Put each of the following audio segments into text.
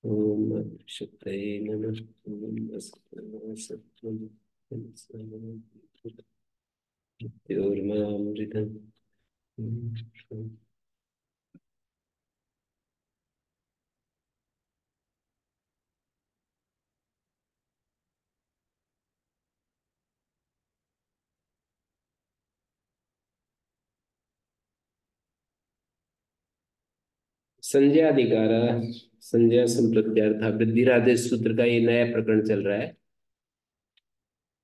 ओम शुक्रे नमः। ओम सत्वं मृत्योर्मामृतम्। संज्ञाधिकार संज्ञा संप्रत्यार्थ वृद्धिरादेश सूत्र का ये नया प्रकरण चल रहा है।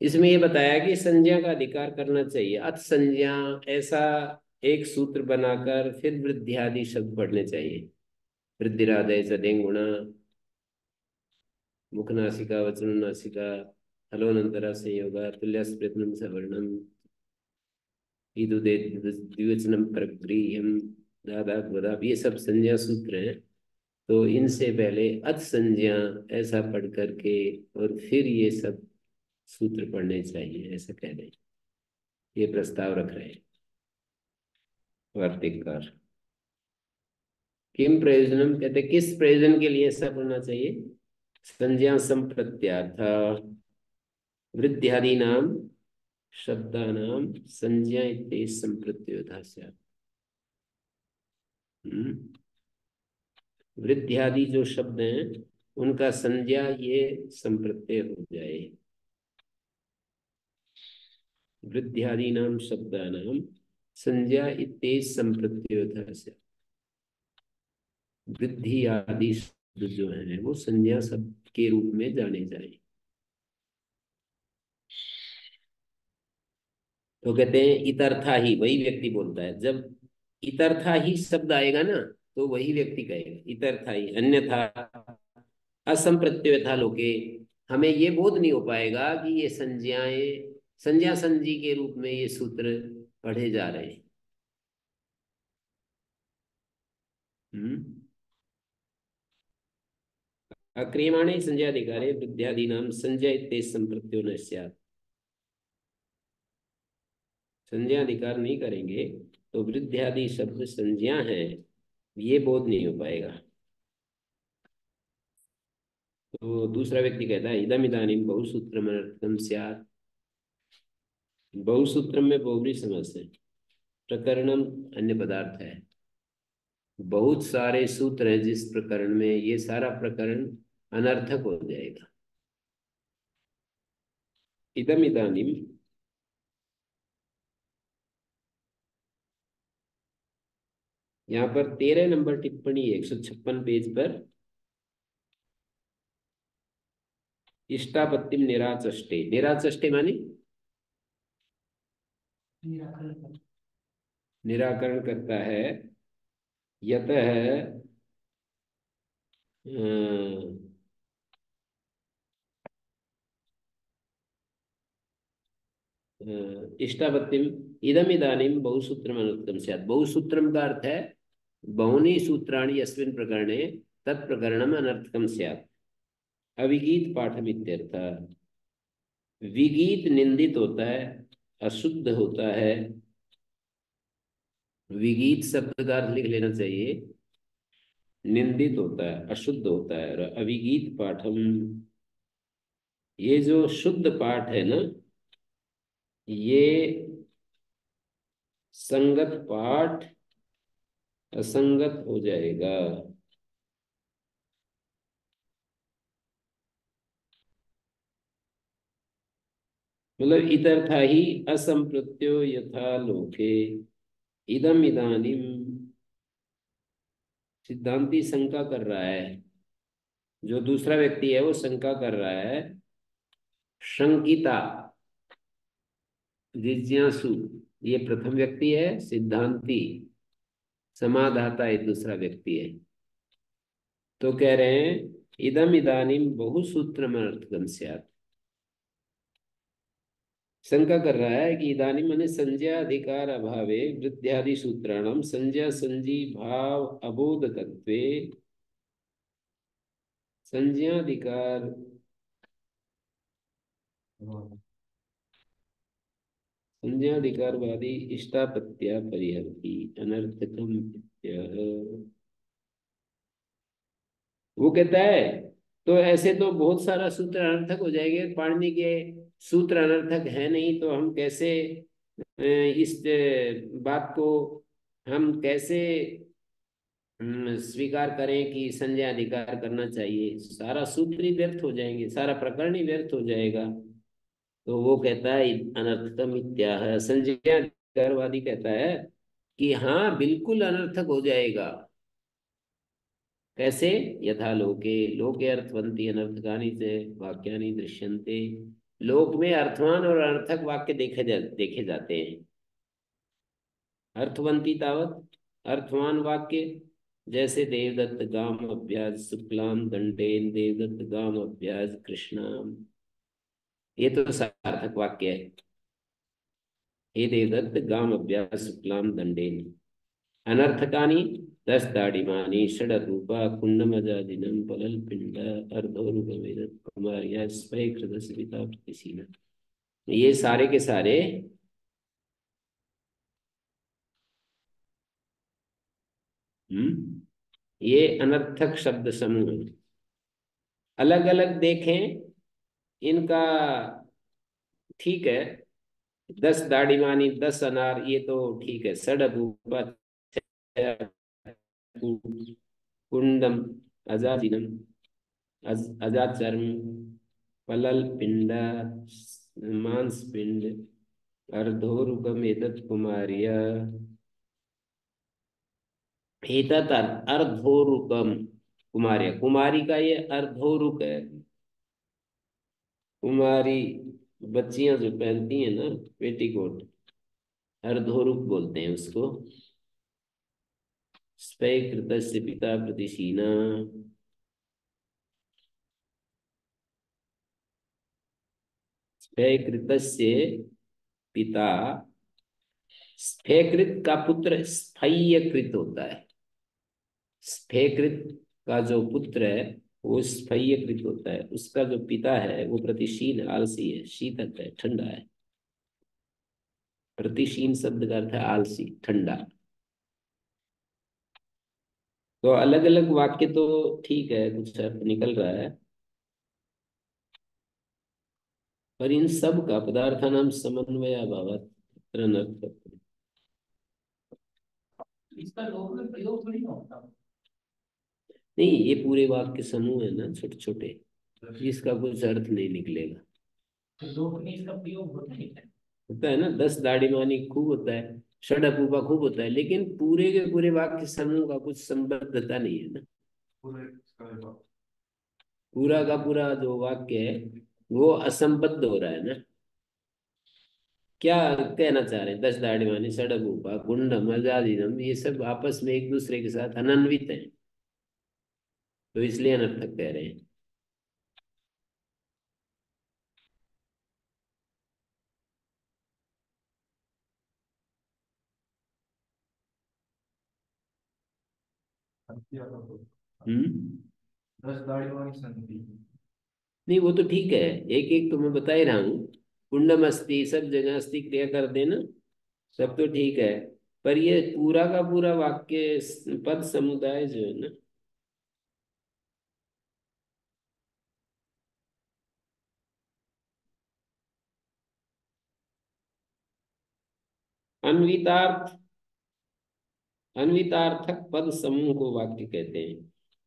इसमें ये बताया कि संज्ञा का अधिकार करना चाहिए। अथ संज्ञा ऐसा एक सूत्र बनाकर फिर वृद्धियादि शब्द पढ़ने चाहिए। वृद्धिरादय सदें गुणा मुखनासिका वचननासिका हलोनंतरा संयोगा तुल्यस्प्रयत्नं सवर्णम ईदुदे द्विवचनम प्रगृह्यम दादा वदा, ये सब संज्ञा सूत्र हैं। तो इनसे पहले अथ संज्ञा ऐसा पढ़ करके और फिर ये सब सूत्र पढ़ने चाहिए, ऐसा कह रहे हैं। ये प्रस्ताव रख रहे हैं वार्तिककार। किम प्रयोजनम कहते, किस प्रयोजन के लिए ऐसा पढ़ना चाहिए? संज्ञा संप्रत्यार्थ वृद्ध्यादि नाम शब्दानां संज्ञा इत्येष संप्रत्योता स्यात्। वृद्ध्यादि जो शब्द हैं उनका संज्ञा ये संप्रत्यय हो जाए। वृद्ध्यादि नाम शब्दानां संज्ञा इत्येष संप्रत्योता स्यात्। वृद्धि आदि शब्द जो है वो संज्ञा शब्द के रूप में जाने जाए। तो कहते हैं इतर्था ही, वही व्यक्ति बोलता है। जब इतर्था ही शब्द आएगा ना तो वही व्यक्ति कहेगा इतर्था ही, अन्यथा असंप्रत्यय था लोके, हमें ये बोध नहीं हो पाएगा कि ये संज्ञाएं संज्ञा संजी के रूप में ये सूत्र पढ़े जा रहे हैं। हम्म। अक्रियमाणे संज्ञाधिकारे वृद्ध्यादीनां संज्ञा इत्येष संप्रत्यो न स्यात्। संज्ञा अधिकार नहीं करेंगे तो वृद्ध्यादि शब्द संज्ञा है ये बोध नहीं हो पाएगा। तो दूसरा व्यक्ति कहता है इदम इदानीम बहुसूत्रमनर्थकम स्यात्। बहुसूत्र में बहुबरी समास है। प्रकरणम अन्य पदार्थ है। बहुत सारे सूत्र हैं जिस प्रकरण में, ये सारा प्रकरण अनर्थक हो जाएगा। इदम इदानीम, यहाँ पर 13 नंबर टिप्पणी 156 पेज पर, इष्टापत्तिम निराचष्टे। निराचष्टे माने निराकरण करता है। यतः इष्टापत्तिम इदम इदानीम बहुसूत्रम अनुक्तम स्यात्। बहुसूत्रम का अर्थ है बहूनि सूत्राणि यस्मिन् प्रकरणे तत्प्रकरणम अनर्थकम स्यात्। अविगीत पाठम इत्यर्थ। विगीत निंदित होता है, अशुद्ध होता है। विगीत शब्द का अर्थ लिख लेना चाहिए। निंदित होता है, अशुद्ध होता है। और अविगीत पाठम, ये जो शुद्ध पाठ है ना, ये संगत पाठ असंगत हो जाएगा। मतलब इतर्था ही असंप्रत्यो यथा लोके इदम इदानीम। सिद्धांती शंका कर रहा है, जो दूसरा व्यक्ति है वो शंका कर रहा है। शंकिता जिज्ञासु, ये प्रथम व्यक्ति है। सिद्धांती समाधाता एक दूसरा व्यक्ति है। तो कह रहे हैं इदम इदानीम बहुसूत्रमर्थकम स्यात्। शंका कर रहा है कि इदानीम माने संज्ञा अधिकार अभावे वृद्ध्यादि सूत्राणाम संज्ञा संजी भाव अबोधकत्वे संज्ञाधिकार संज्ञाधिकारवादी इष्टापत्या परिहरति अनर्थकम इत्यः। वो कहता है तो ऐसे तो बहुत सारा सूत्र अनर्थक हो जाएंगे, पाणिनि के सूत्र अनर्थक है नहीं, तो हम कैसे इस बात को हम कैसे स्वीकार करें कि संज्ञा अधिकार करना चाहिए, सारा सूत्र ही व्यर्थ हो जाएंगे, सारा प्रकरण ही व्यर्थ हो जाएगा। तो वो कहता है अनर्थकम इत्याह, संज्ञा अधिकारवादी कहता है कि हाँ बिल्कुल अनर्थक हो जाएगा। कैसे? यथा लोके, लोके अर्थवंती अनर्थकानि च वाक्यानि दृश्यन्ते। लोक में अर्थवान और अनर्थक वाक्य देखे जाते हैं। अर्थवंती तावत अर्थवान वाक्य, जैसे देवदत्त गाम अभ्यास शुक्लाम दंडेन देवदत्त गाम अभ्यास कृष्णाम, ये तो सार्थक वाक्य है। हे देवदत्त गाम अभ्यास शुक्लाम दंडेन। अनर्थकानि दस दाडिमानि षडरूपा कुंडमजादिनं पलल पिंड अर्धोरुगवेदत कुमार्या स्वयं स्मिता प्रतिसीना। ये सारे के सारे ये अनर्थक शब्द समूह हैं। अलग अलग देखें इनका, ठीक है। 10 दाढ़ी, 10 अनार, ये तो ठीक है। सड़भूपा कुंडम अजादिनम, अजाचर्म, पलल पिंड, मांस पिंड, अर्धोरुकम एतत् कुमार्य, एतत् अर्धोरुकम कुमार्य, कुमारी का ये अर्धोरुक है। कुमारी बच्चियां जो पहनती हैं ना पेटीकोट, अर्धोरुक बोलते हैं उसको। स्पैकृतस्य पिता प्रतिशीना, स्पैकृतस्य पिता, स्फेकृत का पुत्र स्फय्यकृत होता है। स्फेकृत का जो पुत्र है वो स्फय्यकृत होता है, उसका जो पिता है वो प्रतिशीन आलसी है, शीतक है, ठंडा है। प्रतिशीन शब्द का अर्थ है आलसी, ठंडा। तो अलग अलग वाक्य तो ठीक है, कुछ अर्थ निकल रहा है, पर इन सब का पदार्थानाम समन्वय अभावात् अत्र अनर्थक। इसका लोक में प्रयोग थोड़ी ना होता। नहीं, ये पूरे वाक्य समूह है ना छोटे छोटे, इसका कुछ अर्थ नहीं निकलेगा। तो लोक में इसका प्रयोग होता है क्या? होता है ना, 10 दाढ़ी मानी खूब होता है, षडपूपा खूब होता है, लेकिन पूरे के पूरे वाक्य समूह का कुछ संबद्धता नहीं है ना। पूरा का पूरा जो वाक्य है वो असंबद्ध हो रहा है ना। क्या कहना चाह रहे हैं? 10 दाढ़ी मानी षडपूपा गुंडम अजादिनम, ये सब आपस में एक दूसरे के साथ अनन्वित हैं, तो इसलिए अनर्थक कह रहे हैं। हम्म। 10 दाढ़ी वाली संधि। नहीं वो तो ठीक है, एक एक तो मैं बता ही रहा हूँ। कुंडम अस्ति, सब जगह अस्ति क्रिया कर देना, सब तो ठीक है। पर ये पूरा का पूरा वाक्य पद समुदाय जो है ना, अन्वितार्थ, अन्वितार्थक पद समूह को वाक्य कहते हैं।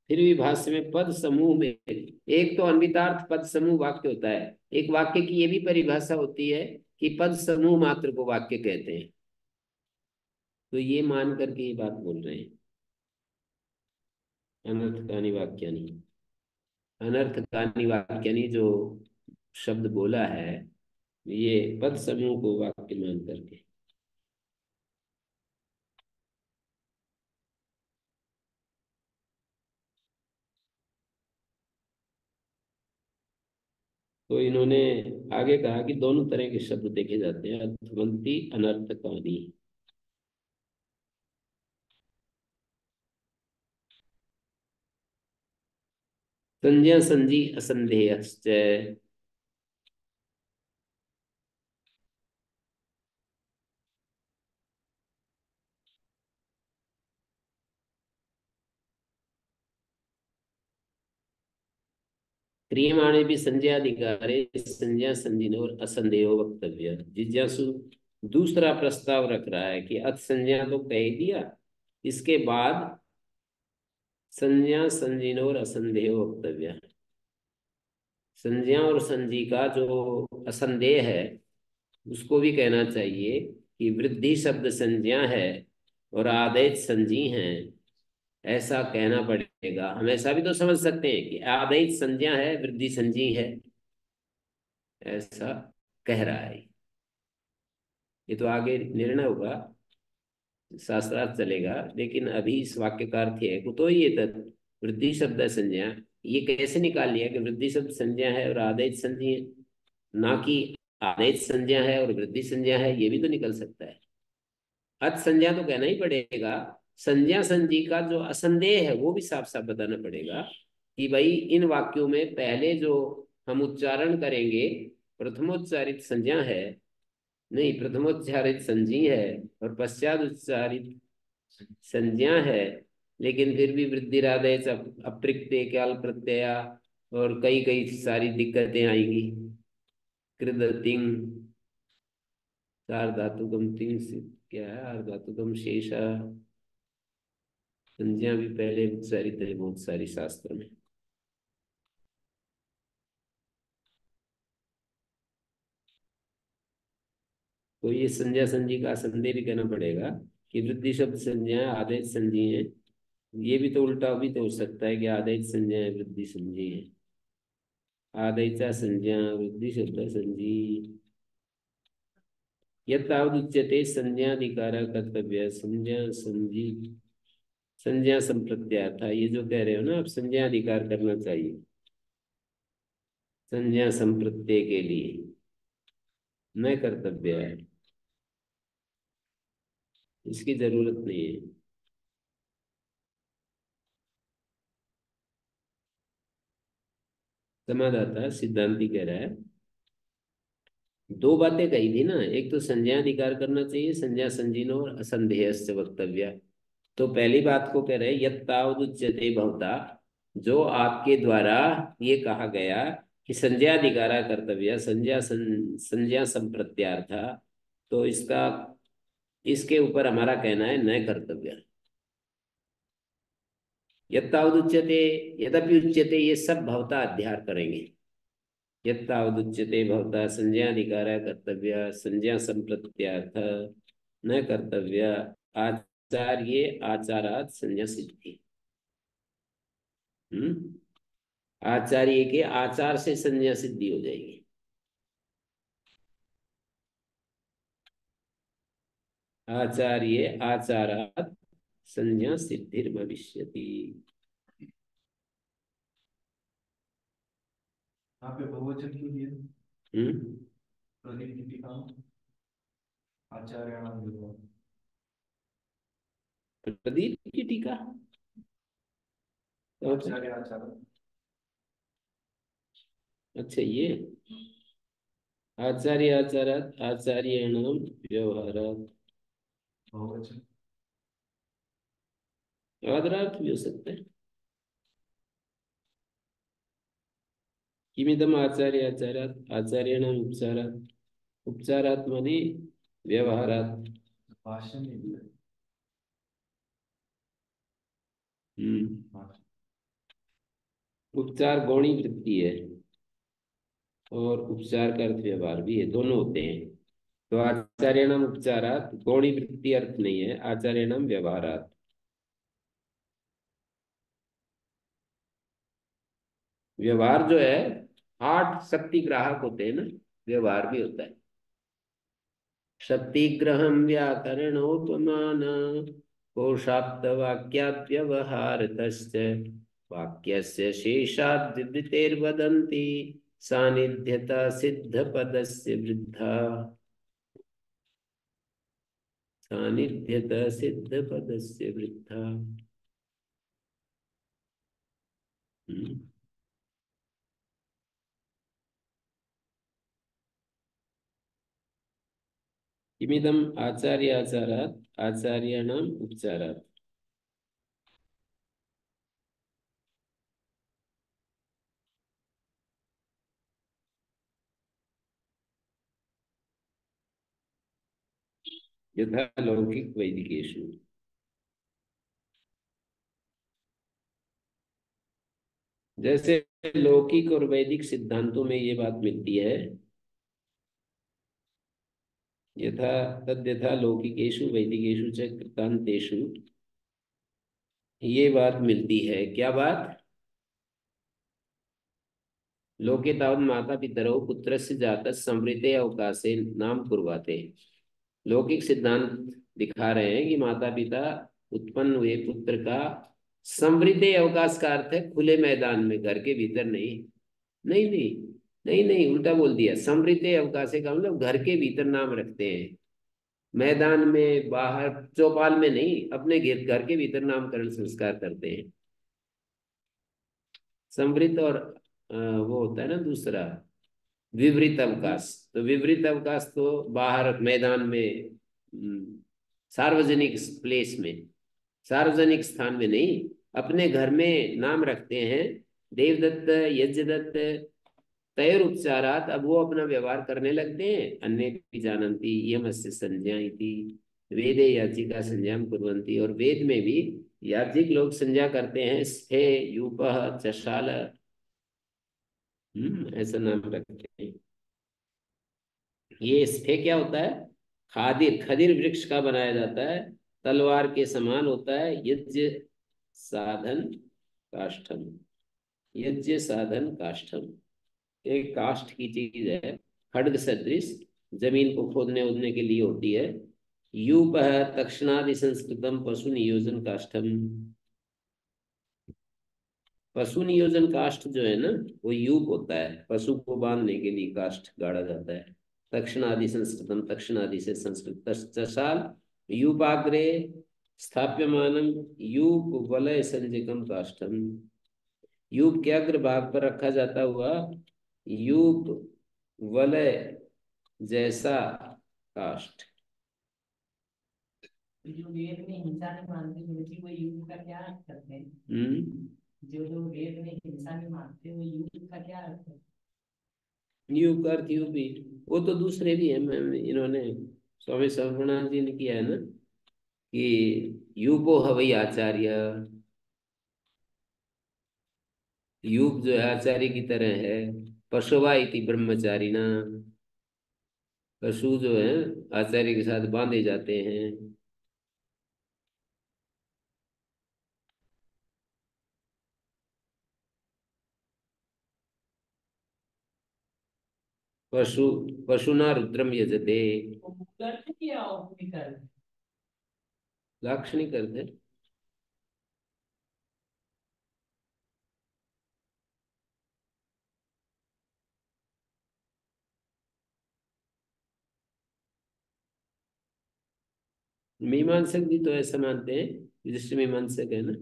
फिर भी भाष्य में पद समूह में एक तो अन्वितार्थ पद समूह वाक्य होता है, एक वाक्य की ये भी परिभाषा होती है कि पद समूह मात्र को वाक्य कहते हैं। तो ये मान करके ये बात बोल रहे हैं, अनर्थकानि वाक्यानि, अनर्थकानि वाक्यानि जो शब्द बोला है ये पद समूह को वाक्य मान करके। तो इन्होंने आगे कहा कि दोनों तरह के शब्द देखे जाते हैं, अर्थवंती अनर्थकानि। संज्ञा संजी असंदेहश्च, क्रियमाणे भी संज्ञाधिकारे संज्ञा संजीनो और असंदेहो वक्तव्य। जिज्ञासु दूसरा प्रस्ताव रख रहा है कि अथ संज्ञा तो कह ही दिया, इसके बाद संज्ञा संजीनो और असंदेहो वक्तव्य। संज्ञा और संजी का जो असंदेह है उसको भी कहना चाहिए कि वृद्धि शब्द संज्ञा है और आदेश संजी हैं, ऐसा कहना पड़ेगा। हम ऐसा भी तो समझ सकते हैं कि आदेश संज्ञा है, वृद्धि संजी है, ऐसा कह रहा है। ये तो आगे निर्णय होगा, शास्त्रार्थ चलेगा, लेकिन अभी इस वाक्य का अर्थ है कुतो ये तत् वृद्धि शब्द संज्ञा। ये कैसे निकाल लिया कि वृद्धि शब्द संज्ञा है और आदेश संज्ञा है, ना कि आदेश संज्ञा है और वृद्धि संज्ञा है? ये भी तो निकल सकता है। अत संज्ञा तो कहना ही पड़ेगा। संज्ञा संजी का जो असंदेह है वो भी साफ साफ बताना पड़ेगा कि भाई इन वाक्यों में पहले जो हम उच्चारण करेंगे प्रथमोच्चारित संज्ञा है, नहीं प्रथमोच्चारित संजी है, और पश्चात उच्चारित संज्ञा है, लेकिन फिर भी वृद्धिरादेश अप्रत्यय काल प्रत्यय और कई कई सारी दिक्कतें आएंगी। कृदतिंग चार धातुकम तिंग से क्या है, आर धातुकम शेषा, संज्ञा भी पहले उच्चारित है बहुत सारी शास्त्र में। तो ये संज्ञा संजी का संदेह भी कहना पड़ेगा कि वृद्धि शब्द संज्ञा है, आदेश संजी है। ये भी तो उल्टा भी तो हो सकता है कि आदेश संज्ञा है, वृद्धि संजी है। आदेशा संज्ञा वृद्धि शब्द संजी। यतावदुच्यते संज्ञाधिकार कर्तव्य संज्ञा संजी संज्ञा संप्रत्याय था। ये जो कह रहे हो ना आप, संज्ञाधिकार करना चाहिए संज्ञा संप्रत्यय के लिए, न कर्तव्य है, इसकी जरूरत नहीं है। समाधाता सिद्धांति कह रहा है दो बातें कही थी ना, एक तो संज्ञा अधिकार करना चाहिए, संज्ञा संजीनो और असंदेहस्य वक्तव्य। तो पहली बात को कह रहे हैं यत्तावदुच्यते भवता, जो आपके द्वारा ये कहा गया कि संज्ञा अधिकारा कर्तव्य संज्ञा संप्रत्यार्थ, तो इसका इसके ऊपर हमारा कहना है न कर्तव्य। यत्तावदुच्यते यद्यपि उच्यते ये सब भवता अध्यार करेंगे। यत्तावदुच्यते भवता संज्ञाधिकार कर्तव्य संज्ञा संप्रत्यार्थ न कर्तव्य आचार्य आचारात संज्ञा सिद्धि। आचार्य के आचार से संज्ञा सिद्धि हो जाएगी। आचार्य आचारात संज्ञा सिद्धिर्भविष्यति। यहाँ पे बहुवचन क्यों दिया? हम्म प्रदीप की टीका में आचार्याणाम विद्वान। प्रदीप की टीका आचार्य आचार्य। अच्छा ये आचार्य आचारात आचार्याणाम व्यवहारात बहुवचन। आदरार्थ भी हो सकता है। किमिदम आचार्य आचारात आचार्याणाम उपचारात, उपचारात माने व्यवहारात। भाषण नहीं दिया। हम्म भाषण। उपचार गौणी वृत्ति है और उपचार का अर्थ व्यवहार भी है, दोनों होते हैं। तो आचार्याणाम उपचारात गौणी वृत्ति अर्थ नहीं है, आचार्याणाम व्यवहारात। व्यवहार जो है 8 शक्ति ग्राहक होते हैं ना, व्यवहार भी होता है। शक्तिग्रहम व्याकरणोपमान कोशाप्त वाक्याव्यवहारतश्च वाक्यस्य शेषाद् विवृतेर्वदन्ति सानिध्यता सिद्धपदस्य वृद्धा। सानिध्यता सिद्धपदस्य वृद्धा। हम्म। किमिदम आचार्य आचारात आचार्याणाम उपचारात। यथा लौकिक वैदिकेषु। जैसे लौकिक और वैदिक सिद्धांतों में ये बात मिलती है, यथा तद्यथा लौकिकेषु वैदिकेषु च कृतांतेषु, ये बात मिलती है। क्या बात? लोके तावत् माता पितरौ पुत्रस्य जातः संवृते अवकाशे नाम कुर्वाते। लौकिक सिद्धांत दिखा रहे हैं कि माता पिता उत्पन्न हुए पुत्र का संवृते अवकाश का अर्थ है खुले मैदान में, घर के भीतर नहीं। नहीं नहीं, नहीं नहीं, उल्टा बोल दिया। संवृते अवकाशे का मतलब घर के भीतर नाम रखते हैं, मैदान में, बाहर चौपाल में नहीं, अपने घर घर के भीतर नामकरण संस्कार करते हैं। संवृत और वो होता है ना दूसरा, विवृत अवकाश। तो विवृत अवकाश तो बाहर मैदान में, सार्वजनिक प्लेस में, सार्वजनिक स्थान में नहीं, अपने घर में नाम रखते हैं। देवदत्त, यज्ञदत्त, तैर उपचारात। अब वो अपना व्यवहार करने लगते हैं। अन्य भी जानन्ति यमस्य संज्ञा इति, वेदे याचिका संज्ञाम कुर्वन्ति। और वेद में भी याज्ञिक लोग संज्ञा करते हैं, स्थे, यूपः, चशाल, ऐसा नाम रखते हैं। ये स्थे क्या होता है? खादिर, खदिर वृक्ष का बनाया जाता है, तलवार के समान होता है। यज्ञ साधन काष्ठम, यज्ञ साधन काष्ठम, एक काष्ठ की चीज है, खड्ग सदृश, जमीन को खोदने वोदने के लिए होती है। यूप है तक्षणादि संस्कृतम पशु नियोजन काष्ठम। पशु नियोजन काष्ठ जो है ना, वो यूप होता है, पशु को बांधने के लिए काष्ठ गाड़ा जाता है। दक्षिणादि संस्कृतम, दक्षिणादि से संस्कृत। चशाल यूपाग्रे स्थाप्यमानम यूप वलय संजकम काष्ठम। यूप के अग्र भाग पर रखा जाता हुआ यूप वलय जैसा काष्ठ। जो वेद में हिंसा नहीं मानते उनकी वो युग का क्या अर्थ करते हैं? हम्म। जो लोग वेद में हिंसा नहीं मानते वो युग का क्या अर्थ है? यूप का अर्थ यूपी। वो तो दूसरे भी है, इन्होंने स्वामी सर्वनाथ जी ने किया है ना, कि यूपो हवई आचार्य। यूप जो है आचार्य की तरह है। पशुवा इति ब्रह्मचारिणा, पशु जो है आचार्य के साथ बांधे जाते हैं। पशु, पशुना रुद्रम यजते। वो कर्त किया कर्त। लाक्षणिक अर्थ है। मीमांसक भी तो ऐसा मानते हैं, विशिष्ट मीमांसक है ना,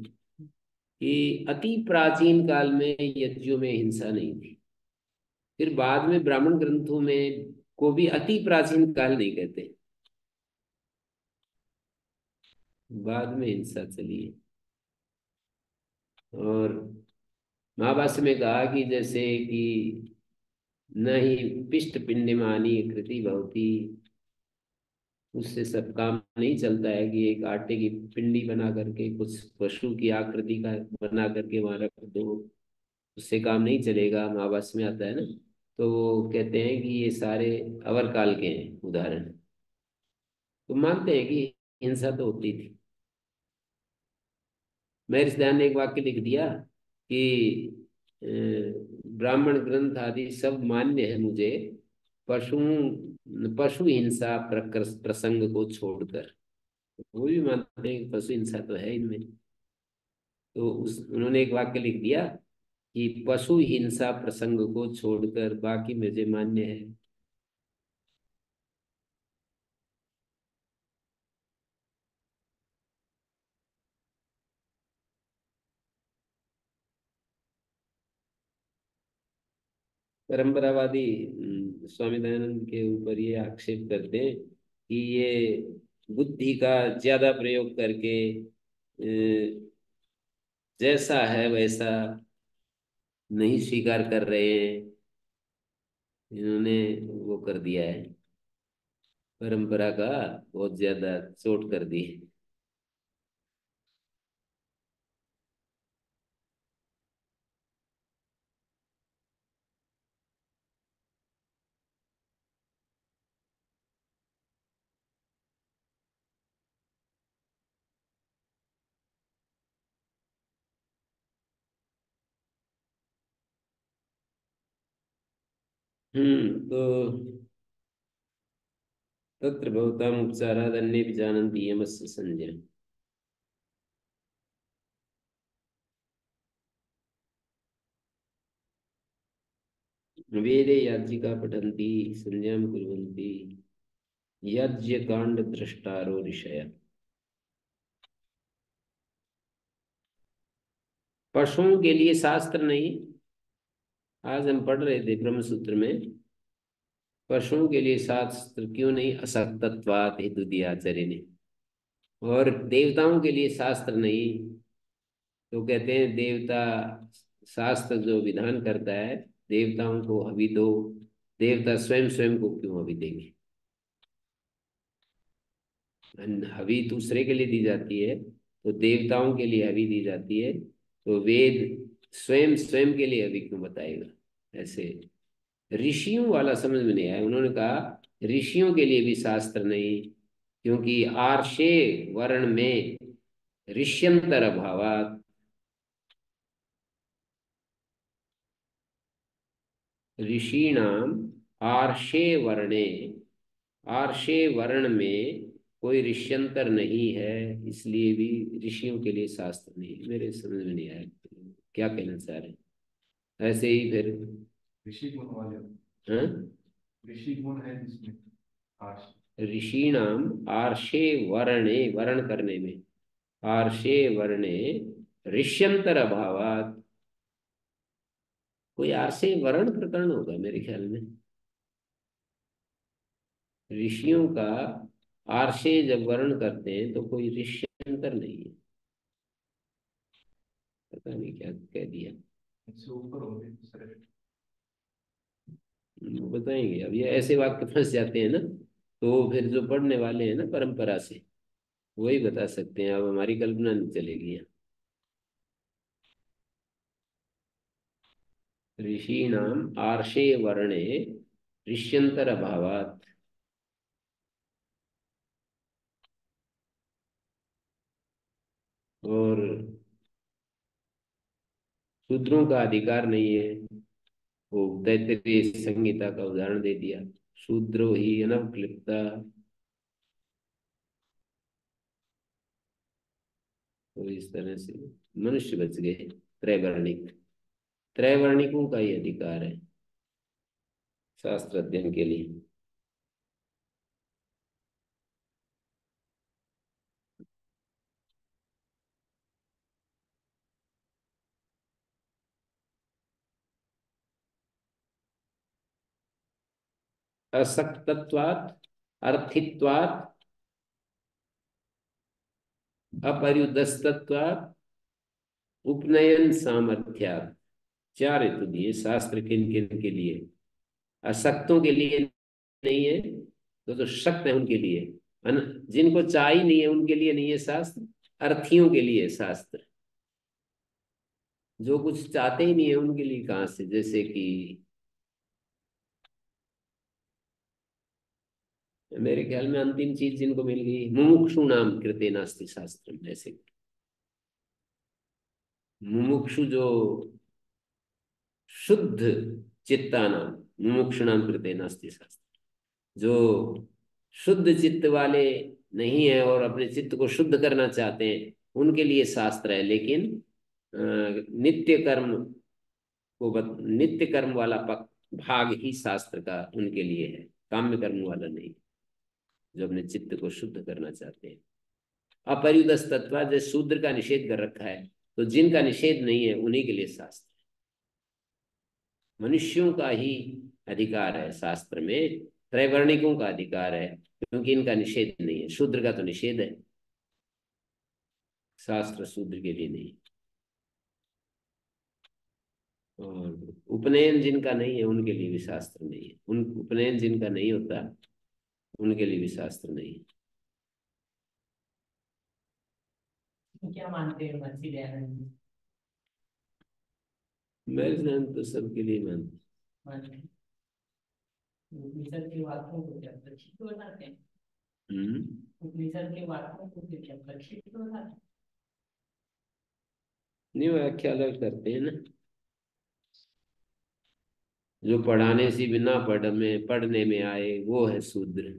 कि अति प्राचीन काल में यज्ञों में हिंसा नहीं थी। फिर बाद में ब्राह्मण ग्रंथों में को भी अति प्राचीन काल नहीं कहते, बाद में हिंसा चली है। और महाभाष्य में कहा कि जैसे कि न ही पिष्ट पिंडमानी कृति भवती, उससे सब काम नहीं चलता है कि एक आटे की पिंडी बना करके कुछ पशु की आकृति का बना करके वहां रख दो, उससे काम नहीं चलेगा। महाभाष्य में आता है ना। तो वो कहते हैं कि ये सारे अवर काल के हैं उदाहरण। तो मानते हैं कि हिंसा तो होती थी। महर्षि दयान ने एक वाक्य लिख दिया कि ब्राह्मण ग्रंथ आदि सब मान्य है मुझे, पशु पशु हिंसा प्रसंग को छोड़कर। वो भी मानते हैं कि पशु हिंसा तो है इनमें। तो उस उन्होंने एक वाक्य लिख दिया कि पशु हिंसा प्रसंग को छोड़कर बाकी मुझे मान्य है। परंपरावादी स्वामी दयानंद के ऊपर ये आक्षेप करते हैं कि ये बुद्धि का ज्यादा प्रयोग करके जैसा है वैसा नहीं स्वीकार कर रहे हैं, इन्होंने वो कर दिया है। परंपरा का बहुत ज्यादा चोट कर दी। तो तत्र भवताम उपचाराद अन्ये भी जानन्ति यमस्य संज्ञा। वेदे याज्ञिका पठन्ति संज्ञां कुर्वन्ति यज्ञ कांड दृष्टारो ऋषय। पशुओं के लिए शास्त्र नहीं। आज हम पढ़ रहे थे ब्रह्म सूत्र में, पशुओं के लिए शास्त्र क्यों नहीं, असक्तत्वात् हेतु दिया आचार्य ने। और देवताओं के लिए शास्त्र नहीं, तो कहते हैं देवता शास्त्र जो विधान करता है देवताओं को हवि दो, देवता स्वयं स्वयं को क्यों हवि देंगे। हवि दूसरे के लिए दी जाती है, तो देवताओं के लिए हवि दी जाती है, तो वेद स्वयं स्वयं के लिए हवि क्यों बताएगा। ऐसे ऋषियों वाला समझ में नहीं आया। उन्होंने कहा ऋषियों के लिए भी शास्त्र नहीं, क्योंकि आर्षे वर्ण में ऋष्यंतर अभावात, ऋषीणाम आर्षे वर्णे, आर्षे वर्ण में कोई ऋष्यंतर नहीं है, इसलिए भी ऋषियों के लिए शास्त्र नहीं। मेरे समझ में नहीं आया क्या कहना चाह रहे हैं। ऐसे ही फिर ऋषि गुण वाले, हाँ, ऋषि गुण है जिसमें आश। ऋषीणाम आर्षे वर्णे, वर्ण करने में, आर्षे वर्णे ऋष्यंतर अभावात। कोई आर्षे वर्ण प्रकरण होगा मेरे ख्याल में। ऋषियों का आर्षे जब वर्ण करते हैं तो कोई ऋष्यंतर नहीं है। पता नहीं क्या कह दिया। इससे ऊपर होंगे श्रेष्ठ। वो बताएंगे। अब ये ऐसे वाक्य फंस जाते हैं ना, तो फिर जो पढ़ने वाले हैं ना परंपरा से, वही बता सकते हैं। अब हमारी कल्पना नहीं चलेगी यहाँ। ऋषीणाम आर्षे वर्णे ऋष्यंतर अभावात। और शूद्रों का अधिकार नहीं है, वो तैत्तिरीय संहिता का उदाहरण दे दिया। शूद्रो ही अनवक्लिप्ता, तो इस तरह से मनुष्य बच गए। त्रैवर्णिक, त्रैवर्णिकों का ही अधिकार है शास्त्र अध्ययन के लिए। असक्तत्वात्, अर्थित्वात्, अपरियुदस्तत्वात्, उपनयन सामर्थ्यात्। चार हेतु दिए शास्त्र किन किन के लिए। असक्तों के लिए नहीं है, तो जो शक्त है उनके लिए। जिनको चाह ही नहीं है उनके लिए नहीं है शास्त्र। अर्थियों के लिए शास्त्र, जो कुछ चाहते ही नहीं है उनके लिए कहाँ से। जैसे कि मेरे ख्याल में अंतिम चीज जिनको मिल गई, मुमुक्षु नाम कृते नास्ति शास्त्र। ऐसे मुमुक्षु जो शुद्ध चित्ता नाम, मुमुक्षु नाम कृते नास्ति शास्त्र। जो शुद्ध चित्त वाले नहीं है और अपने चित्त को शुद्ध करना चाहते हैं उनके लिए शास्त्र है। लेकिन नित्य कर्म को नित्य कर्म वाला भाग ही शास्त्र का उनके लिए है, काम्य कर्म वाला नहीं, जो अपने चित्त को शुद्ध करना चाहते हैं। अपरियुदस तत्व, जैसे शूद्र का निषेध कर रखा है, तो जिनका निषेध नहीं है उन्हीं के लिए शास्त्र। मनुष्यों का ही अधिकार है शास्त्र में, त्रैवर्णिकों का अधिकार है, क्योंकि इनका निषेध नहीं है। शूद्र का तो निषेध है, शास्त्र शूद्र के लिए नहीं। और उपनयन जिनका नहीं है उनके लिए भी शास्त्र नहीं है। उन उपनयन जिनका नहीं होता उनके लिए भी शास्त्र नहीं। क्या मानते हैं महर्षि दयानंद जी? मेरे ध्यान तो सबके लिए मानते। मानते हैं। उपनिषद के वाक्यों को क्या प्रक्षिप्त बताते हैं? हम्म। उपनिषद के वाक्यों को क्या प्रक्षिप्त बताते हैं? नहीं, व्याख्या अलग करते हैं ना। जो पढ़ाने से भी ना पढ़ने में आए वो है शूद्र।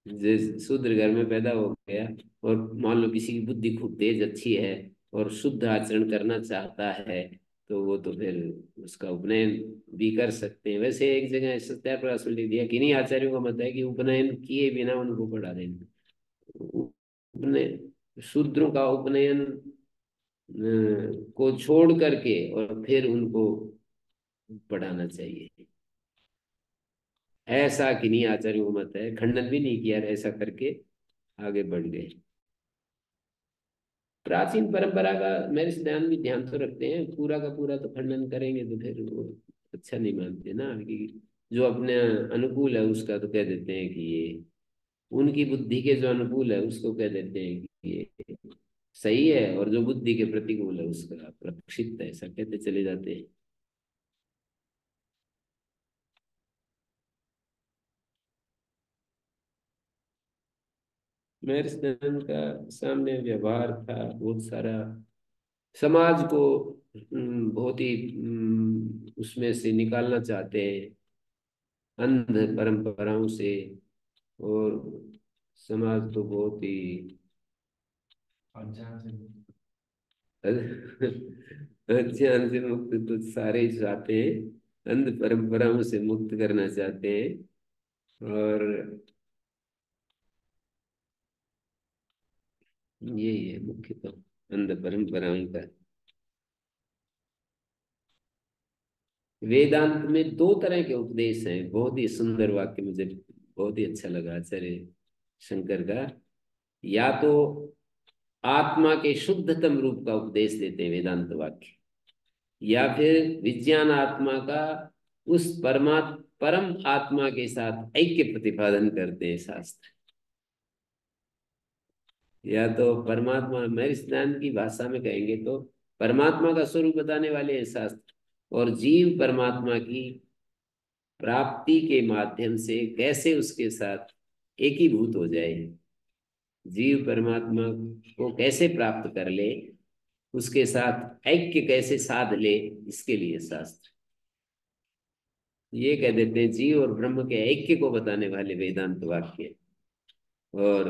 जैसे शूद्र घर में पैदा हो गया और मान लो किसी की बुद्धि खूब तेज अच्छी है और शुद्ध आचरण करना चाहता है, तो वो तो फिर उसका उपनयन भी कर सकते हैं। वैसे एक जगह सत्याप्रकाश में लिख दिया कि नहीं, आचार्यों का मत है कि उपनयन किए बिना उनको पढ़ा देना। उपनयन, शूद्रों का उपनयन को छोड़ करके और फिर उनको पढ़ाना चाहिए। ऐसा कि नहीं, आचार्यों को मत है, खंडन भी नहीं किया, ऐसा करके आगे बढ़ गए। प्राचीन परंपरा का मेरे सिद्धांत भी ध्यान तो रखते हैं, पूरा का पूरा तो खंडन करेंगे तो फिर वो अच्छा नहीं मानते ना, कि जो अपने अनुकूल है उसका तो कह देते हैं कि ये, उनकी बुद्धि के जो अनुकूल है उसको कह देते हैं कि ये सही है, और जो बुद्धि के प्रतिकूल है उसका प्रक्षिप्त है, ऐसा कहते चले जाते हैं। मेरे सिद्धांत का सामने व्यवहार था बहुत सारा, समाज को बहुत ही उसमें से निकालना चाहते हैं, अंध परंपराओं से। और समाज तो बहुत ही अज्ञान से मुक्त। अज्ञान से मुक्त तो सारे ही चाहते हैं, अंध परंपराओं से मुक्त करना चाहते हैं। और यही है मुख्य तो, अंध परंपराओं का। वेदांत में दो तरह के उपदेश हैं, बहुत ही सुंदर वाक्य मुझे बहुत ही अच्छा लगा आचार्य शंकर का। या तो आत्मा के शुद्धतम रूप का उपदेश देते हैं वेदांत वाक्य, या फिर विज्ञान आत्मा का उस परम आत्मा के साथ ऐक्य प्रतिपादन करते हैं शास्त्र। या तो परमात्मा, मेरे सिद्धांत की भाषा में कहेंगे तो परमात्मा का स्वरूप बताने वाले हैं शास्त्र, और जीव परमात्मा की प्राप्ति के माध्यम से कैसे उसके साथ एकीभूत हो जाए, जीव परमात्मा को कैसे प्राप्त कर ले, उसके साथ ऐक्य कैसे साध ले, इसके लिए शास्त्र। ये कह देते हैं जीव और ब्रह्म के ऐक्य को बताने वाले वेदांत वाक्य, और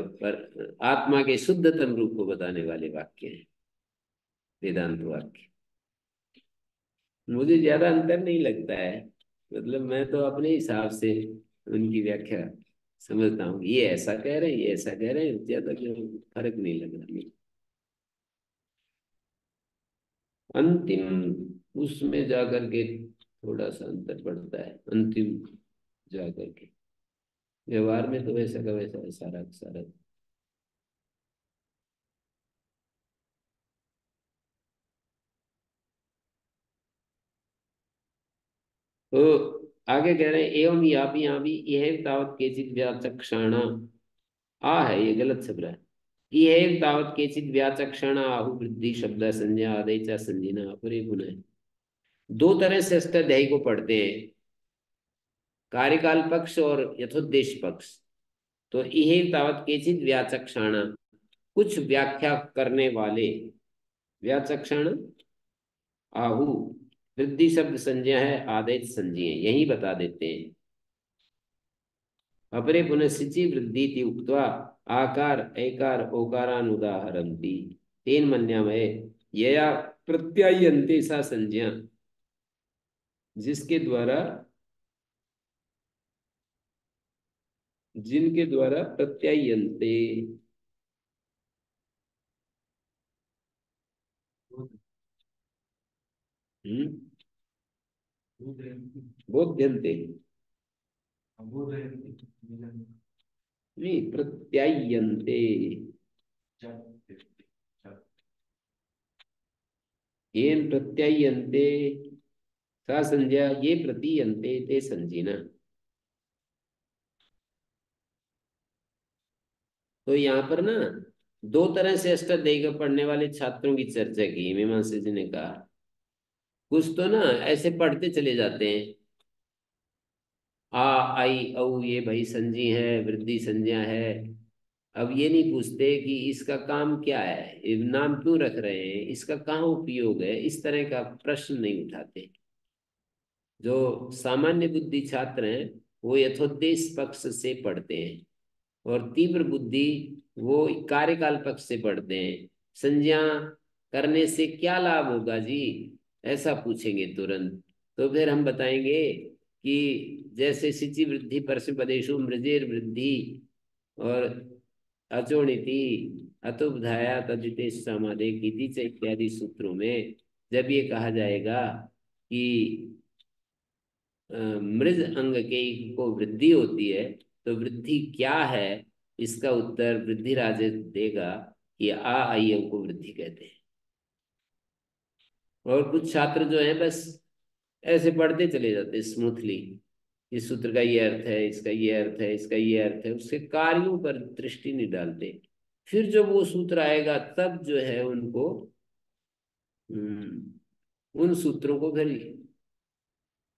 आत्मा के शुद्धतम रूप को बताने वाले वाक्य हैं वेदांत वाक्य। मुझे ज्यादा अंतर नहीं लगता है, मतलब मैं तो अपने हिसाब से उनकी व्याख्या समझता हूँ, ये ऐसा कह रहे हैं, ये ऐसा कह रहे हैं, ज्यादा जो फर्क नहीं लग रहा। अंतिम उसमें जाकर के थोड़ा सा अंतर पड़ता है, अंतिम जाकर के व्यवहार में तो वैसा का वैसा है सारा का सारा। तो आगे कह रहे हैं, एवं यापी यापी यह तावत केचित व्याचक्षाणा, आ है ये गलत शब्द है, यह तावत केचित व्याचक्षाणा आहु वृद्धि शब्द संज्ञा आदि च संजीना अपरे गुण है। दो तरह से अष्टाध्यायी को पढ़ते हैं, कार्यकाल पक्ष और यथोद्देश्य पक्ष। तो यह तावत केचित व्याचक्षाणा, कुछ व्याख्या करने वाले, व्याचक्षण आहु, वृद्धि शब्द संज्ञा है, आदेश संज्ञा है, यही बता देते हैं। अपरे पुनः सिचि वृद्धि थी उक्त्वा आकार ऐकार ओकारानुदाहरन्ति तेन मन्यामहे यया प्रत्यायन्ते सा संज्ञा, जिसके द्वारा, जिनके द्वारा प्रत्यायन्ते, हम्म, बोधयन्ति। बोध्यन्ते, बोधयन्ति। मिलन। नहीं प्रत्यायन्ते, जप। जप। येन प्रत्यायन्ते सा संज्ञा ये प्रतीयन्ते ते संजीना। तो यहाँ पर ना दो तरह से अष्टाध्यायी का पढ़ने वाले छात्रों की चर्चा की मीमांसा जी ने कहा। कुछ तो ना ऐसे पढ़ते चले जाते हैं, आ आई औ ये भाई संजी है, वृद्धि संज्ञा है। अब ये नहीं पूछते कि इसका काम क्या है, ये नाम क्यों रख रहे हैं, इसका कहाँ उपयोग है, इस तरह का प्रश्न नहीं उठाते। जो सामान्य बुद्धि छात्र हैं वो यथोद्देश पक्ष से पढ़ते हैं, और तीव्र बुद्धि वो कार्यकाल पक्ष से पढ़ते हैं। संज्ञा करने से क्या लाभ होगा जी, ऐसा पूछेंगे तुरंत। तो फिर हम बताएंगे कि जैसे सिचि वृद्धि परसपदेशु मृजेर वृद्धि और अचोणिति अतुबधाया तदिते समादे कीति च इत्यादि सूत्रों में जब ये कहा जाएगा कि मृज अंग के को वृद्धि होती है, तो वृद्धि क्या है, इसका उत्तर वृद्धिराज देगा कि आ आई अंग को वृद्धि कहते हैं। और कुछ छात्र जो हैं बस ऐसे पढ़ते चले जाते स्मूथली, इस सूत्र का ये अर्थ है, इसका ये अर्थ है, इसका ये अर्थ है, उसके कार्यों पर दृष्टि नहीं डालते। फिर जब वो सूत्र आएगा तब जो है उनको उन सूत्रों को फिर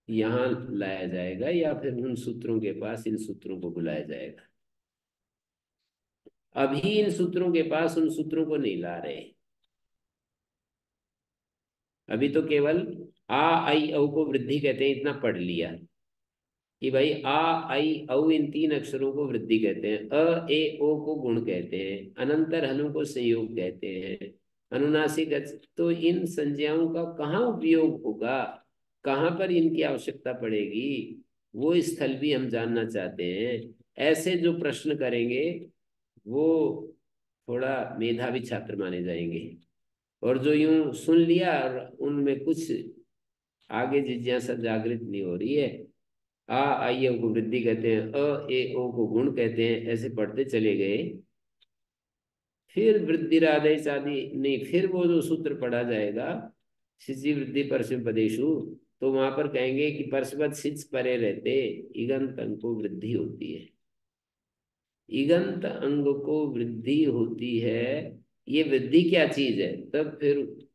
यहाँ लाया जाएगा, या फिर उन सूत्रों के पास इन सूत्रों को बुलाया जाएगा। अभी इन सूत्रों के पास उन सूत्रों को नहीं ला रहे। अभी तो केवल आ आई औ को वृद्धि कहते हैं, इतना पढ़ लिया कि भाई आ आई औ इन तीन अक्षरों को वृद्धि कहते हैं, अ ए ओ को गुण कहते हैं, अनंतर हनु को संयोग कहते हैं, अनुनासिक तो इन संज्ञाओं का कहाँ उपयोग होगा, कहाँ पर इनकी आवश्यकता पड़ेगी, वो स्थल भी हम जानना चाहते हैं। ऐसे जो प्रश्न करेंगे वो थोड़ा मेधावी छात्र माने जाएंगे। और जो यूं सुन लिया और उनमें कुछ आगे जिज्ञासा जागृत नहीं हो रही है, आ आई को वृद्धि कहते हैं, अ ए ओ को गुण कहते हैं, ऐसे पढ़ते चले गए, फिर वृद्धि आदेश आदि नहीं, फिर वो जो सूत्र पढ़ा जाएगा सिद्धि वृद्धि परसपदेशु, तो वहां पर कहेंगे कि परसपद सिच परे रहते इगंत अंग को वृद्धि होती है। इगंत अंग को वृद्धि होती है, ये वृद्धि क्या चीज है, तब फिर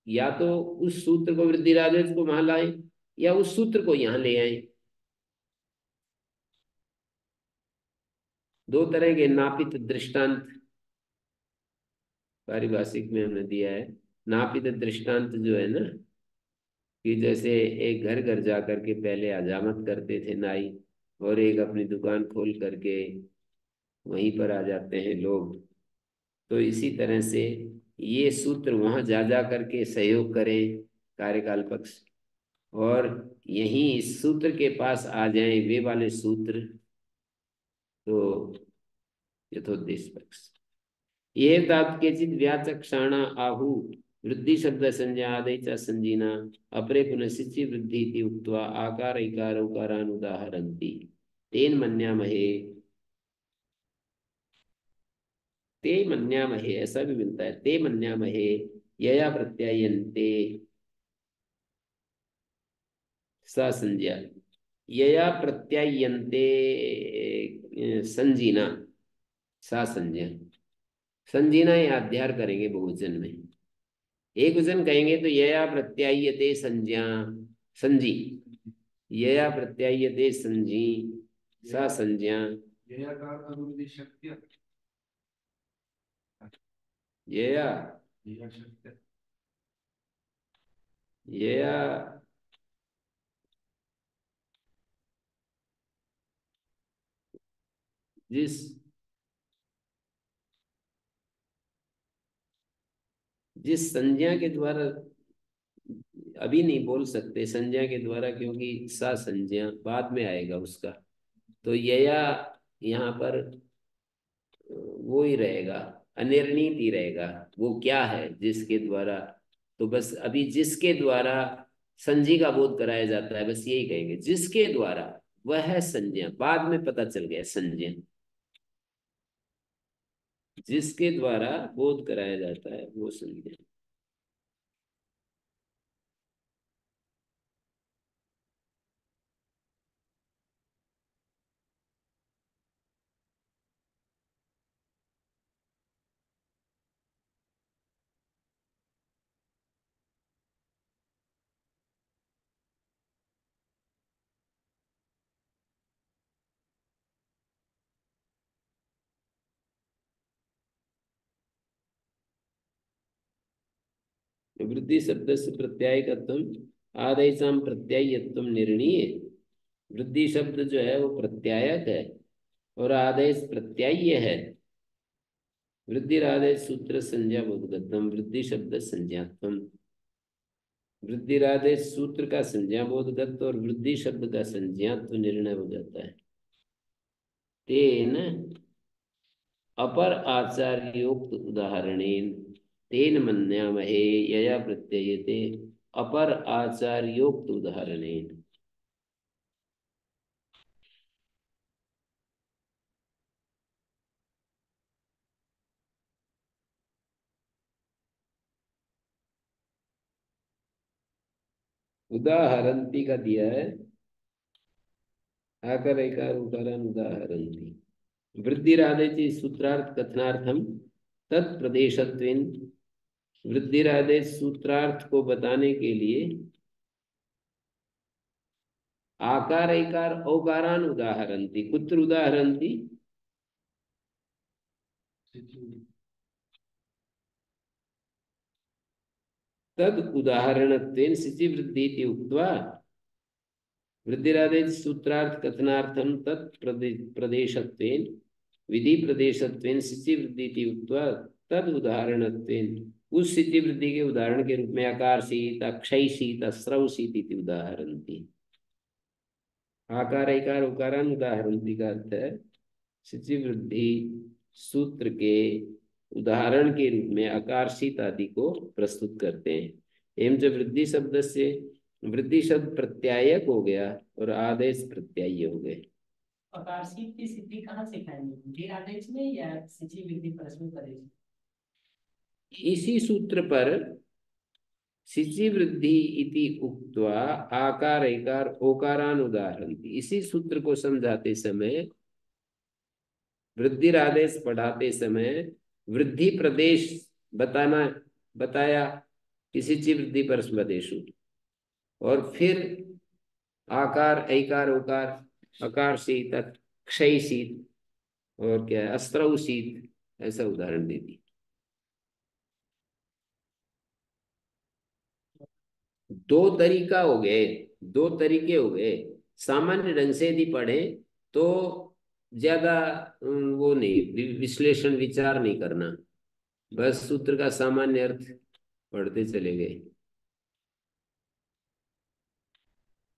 या तो उस सूत्र को वृद्धि आदेश को वहां लाए, या उस सूत्र को यहां ले आए। दो तरह के नापित दृष्टांत पारिभाषिक में हमने दिया है। नापित दृष्टांत जो है ना, कि जैसे एक घर घर जा करके पहले हजामत करते थे नाई, और एक अपनी दुकान खोल करके वहीं पर आ जाते हैं लोग, तो इसी तरह से ये सूत्र वहां जा जा करके सहयोग करें कार्यकाल पक्ष, और यहीं इस सूत्र के पास आ जाएं वे वाले सूत्र, तो यथोद्देश पक्ष। ये तात केचित व्याचक्षाण आहु वृद्धि शब्द संज्ञा आदि च संजीना अपरे पुनः सिचि वृद्धि इति उक्त्वा आकार इकार उकारान उदाहरन्ति तेन मन्यामहे। ते मन्यामहे ऐसा भी मिलता है, ते मन्यामहे यया प्रत्यायन्ते सा संज्ञा, यया प्रत्यायन्ते संजीना सा संज्ञा। संजीना या अध्यार करेंगे बहुवचन में, एक वचन कहेंगे तो यया प्रत्यायते संज्ञा संजी, यया प्रत्यायते संजी सा संज्ञा। यया का अभिवृद्धि शक्य यया यया शक्य यया जिस जिस संज्ञा के द्वारा, अभी नहीं बोल सकते संज्ञा के द्वारा क्योंकि सा संज्ञा बाद में आएगा उसका, तो यया यहाँ पर वो ही रहेगा, अनिर्णीत ही रहेगा। वो क्या है जिसके द्वारा, तो बस अभी जिसके द्वारा संजी का बोध कराया जाता है, बस यही कहेंगे जिसके द्वारा, वह है संज्ञा, बाद में पता चल गया संज्ञा, जिसके द्वारा बोध कराया जाता है वो संज्ञा। वृद्धि शब्द से प्रत्यायकत्वम आदेशम प्रत्ययत्वम निर्णीय। वृद्धि शब्द जो है वो प्रत्यायक है और आदेश प्रत्याय्य है। वृद्धिरादेश सूत्र संज्ञा बोधगतम, वृद्धि शब्द संज्ञात्म। वृद्धिरादेश सूत्र का संज्ञा बोधगत और वृद्धि शब्द का संज्ञात्व निर्णय हो जाता है। तेन अपर आचार्योक्त उदाहरणेन तेन मन्यामहे यया प्रत्ययते अपर आचार्योक्त उदाहरणेन। उदाहरणती का दिया है, आकर एकार उदाहरण उदाहरणती। वृद्धिरादेश सूत्रार्थ कथनार्थम तत्प्रदेशत्वेन। वृद्धिरादेश सूत्रार्थ को बताने के लिए आकार एकार औकारान उदाहरणती। कुत्र उदाहरणती? तद उदाहरणत्वेन सिचि वृद्धि इति उक्त्वा वृद्धिरादेश सूत्रार्थ कथनार्थम तत् प्रदेशत्वेन विधि प्रदेशत्वेन सिचि वृद्धि इति उक्त्वा तद उदाहरणत्वेन उस सिचि वृद्धि के उदाहरण के रूप में आकार शीत अक्षय शीत अस्रव शीत इति उदाहरणती। आकार इकार उकारान उदाहरणती का अर्थ है सिचि वृद्धि सूत्र के उदाहरण के रूप में आकार शीत आदि को प्रस्तुत करते हैं। एवं जब वृद्धि शब्द से वृद्धि शब्द प्रत्यायक हो गया और आदेश प्रत्याय्य हो गए। अकार्षित की सिद्धि कहाँ से खाएंगे, वृद्धिरादेश में या सिचि वृद्धि परस्मै पदेश? इसी सूत्र पर सिचि वृद्धि इति उक्त्वा आकार एकार ओकारान उदाहरणती। इसी सूत्र को समझाते समय वृद्धिरादेश पढ़ाते समय वृद्धि प्रदेश बताया कि सिचि वृद्धि परस्मैपदेशु, और फिर आकार ऐकार ओकार अकार शीत क्षय शीत और क्या है अस्त्रव शीत, ऐसा उदाहरण दे दी। दो तरीका हो गए, दो तरीके हो गए। सामान्य ढंग से यदि पढ़े तो ज्यादा वो नहीं, विश्लेषण विचार नहीं करना, बस सूत्र का सामान्य अर्थ पढ़ते चले गए।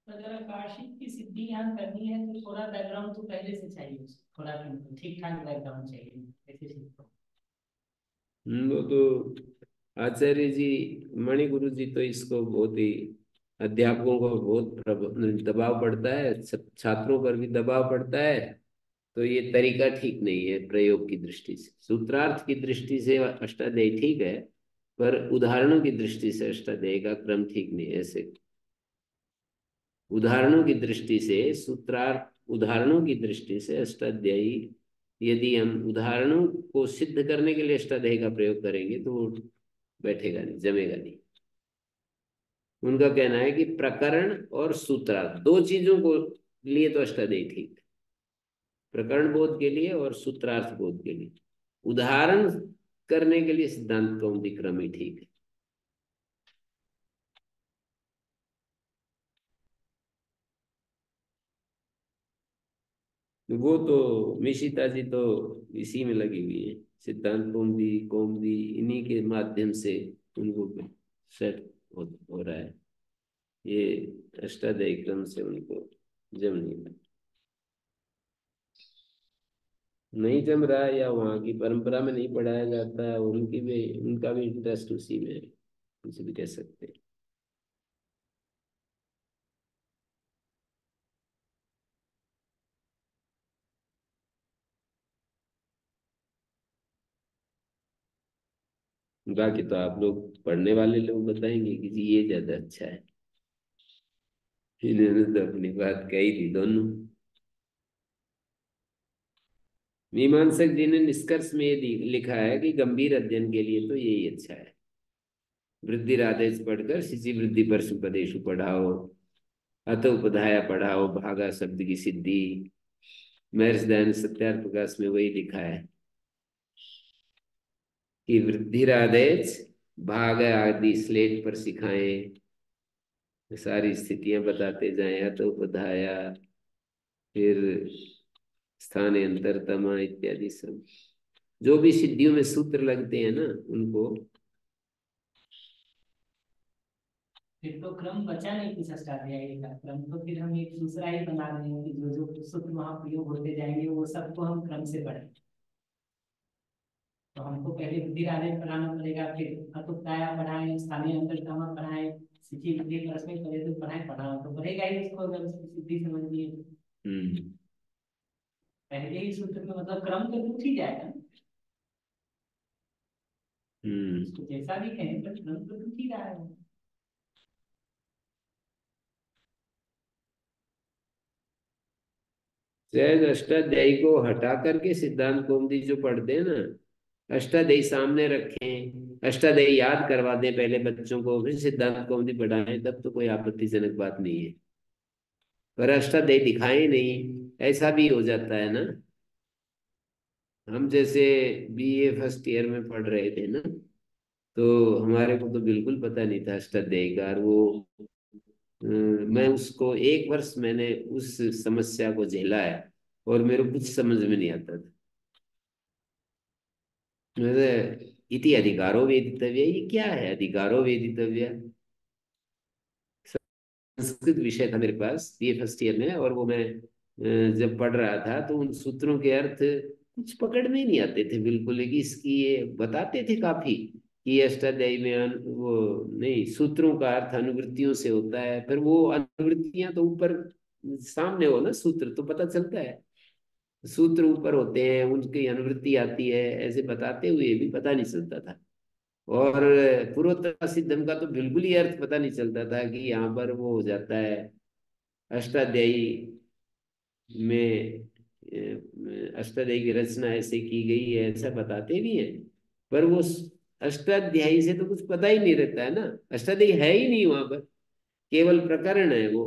अगर अकार्षित की सिद्धि यहाँ करनी है तो थोड़ा बैकग्राउंड तो पहले से चाहिए, थोड़ा ठीक ठाक बैकग्राउंड चाहिए, ऐसे सीखो। वो तो आचार्य जी मणिगुरु जी तो इसको बहुत ही, अध्यापकों को बहुत दबाव पड़ता है, छात्रों पर भी दबाव पड़ता है, तो ये तरीका ठीक नहीं है प्रयोग की दृष्टि से। सूत्रार्थ की दृष्टि से अष्टाध्यायी ठीक है, पर उदाहरणों की दृष्टि से अष्टाध्यायी का क्रम ठीक नहीं है। ऐसे उदाहरणों की दृष्टि से सूत्रार्थ, उदाहरणों की दृष्टि से अष्टाध्यायी, यदि हम उदाहरणों को सिद्ध करने के लिए अष्टाध्यायी का प्रयोग करेंगे तो वो बैठेगा नहीं, जमेगा नहीं। उनका कहना है कि प्रकरण और सूत्रार्थ दो चीजों को लिए तो अष्टाध्यायी ठीक है, प्रकरण बोध के लिए और सूत्रार्थ बोध के लिए। उदाहरण करने के लिए सिद्धांत कौमुदी क्रम ही ठीक है। वो तो मिशिता जी तो इसी में लगी हुई है, सिद्धांत कौमुदी कौमुदी इन्हीं के माध्यम से उनको सेट हो रहा है। ये अष्टाध्यायी क्रम से उनको जम नहीं जम रहा है, या वहाँ की परंपरा में नहीं पढ़ाया जाता है, और उनका भी इंटरेस्ट उसी में है, कुछ भी कह सकते हैं। बाकी तो आप लोग पढ़ने वाले लोग बताएंगे कि जी ये ज्यादा अच्छा है। इन्होंने तो अपनी बात कही थी दोनों। मीमांसक जी ने निष्कर्ष में ये लिखा है कि गंभीर अध्ययन के लिए तो यही अच्छा है। वृद्धिरादेश पढ़कर शिशि वृद्धि पर उपदेशु पढ़ाओ, अत उपधाया पढ़ाओ, भागा शब्द की सिद्धि। महर्षि दयानंद सत्यार्थ प्रकाश में वही लिखा है कि वृद्धिरादेश भाग आदि स्लेट पर सिखाएं, सारी स्थितियां बताते जाएं, अतो बधाया, फिर स्थानांतरतमा इत्यादि सब जो भी सिद्धियों में सूत्र लगते हैं ना उनको। फिर तो क्रम बचा नहीं कुछ अष्टाध्यायी का क्रम, तो फिर हम एक दूसरा ही बना रहे हैं कि जो जो सूत्र वहां प्रयोग होते जाएंगे वो सबको हम क्रम से पढ़ें। तो हमको पहले बुद्धि आदेश पढ़ाना पड़ेगा, फिर अतुक्ताया पढ़ाएं, स्थानीय अंतरतमा पढ़ाएं, सिद्धि बुद्धि परस्मय पढ़े तो पढ़ाएं, पढ़ा तो पढ़ेगा ही उसको अगर उसकी सिद्धि समझनी है तो। हम्म। पहले ही सूत्र में मतलब क्रम तो टूट ही जाएगा ना। उसको जैसा भी कहें पर क्रम तो टूट ही रहा है। शायद अष्टाध्यायी को हटा करके सिद्धांत कौमुदी जो पढ़ते हैं ना, अष्टाध्यायी सामने रखें, अष्टाध्यायी याद करवा दें पहले बच्चों को, फिर सिद्धांत कौमुदी पढ़ाएं, तब तो कोई आपत्तिजनक बात नहीं है। पर अष्टाध्यायी दिखाएं नहीं, ऐसा भी हो जाता है ना। हम जैसे बीए फर्स्ट ईयर में पढ़ रहे थे ना, तो हमारे को तो बिल्कुल पता नहीं था अष्टाध्यायी का। और वो मैं उसको एक वर्ष मैंने उस समस्या को झेला है, और मेरे को कुछ समझ में नहीं आता था। मेरे इति अधिकारो वेदितव्य, ये क्या है अधिकारो वेदितव्य? संस्कृत विषय था मेरे पास बीए फर्स्ट ईयर में, और वो मैं जब पढ़ रहा था तो उन सूत्रों के अर्थ कुछ पकड़ में ही नहीं आते थे बिल्कुल। लेकिन इसकी ये बताते थे काफी कि ये अष्टाध्यायी में वो नहीं, सूत्रों का अर्थ अनुवृत्तियों से होता है, फिर वो अनुवृत्तियां तो ऊपर सामने हो ना, सूत्र तो पता चलता है, सूत्र ऊपर होते हैं उनकी अनुवृत्ति आती है, ऐसे बताते हुए भी पता नहीं चलता था। और पूर्वोत्तर सिद्धम का तो बिल्कुल ही अर्थ पता नहीं चलता था कि यहाँ पर वो हो जाता है अष्टाध्यायी में अष्टाध्यायी की रचना ऐसे की गई है, ऐसा बताते भी हैं। पर वो अष्टाध्यायी से तो कुछ पता ही नहीं रहता है ना, अष्टाध्यायी है ही नहीं वहां पर, केवल प्रकरण है वो,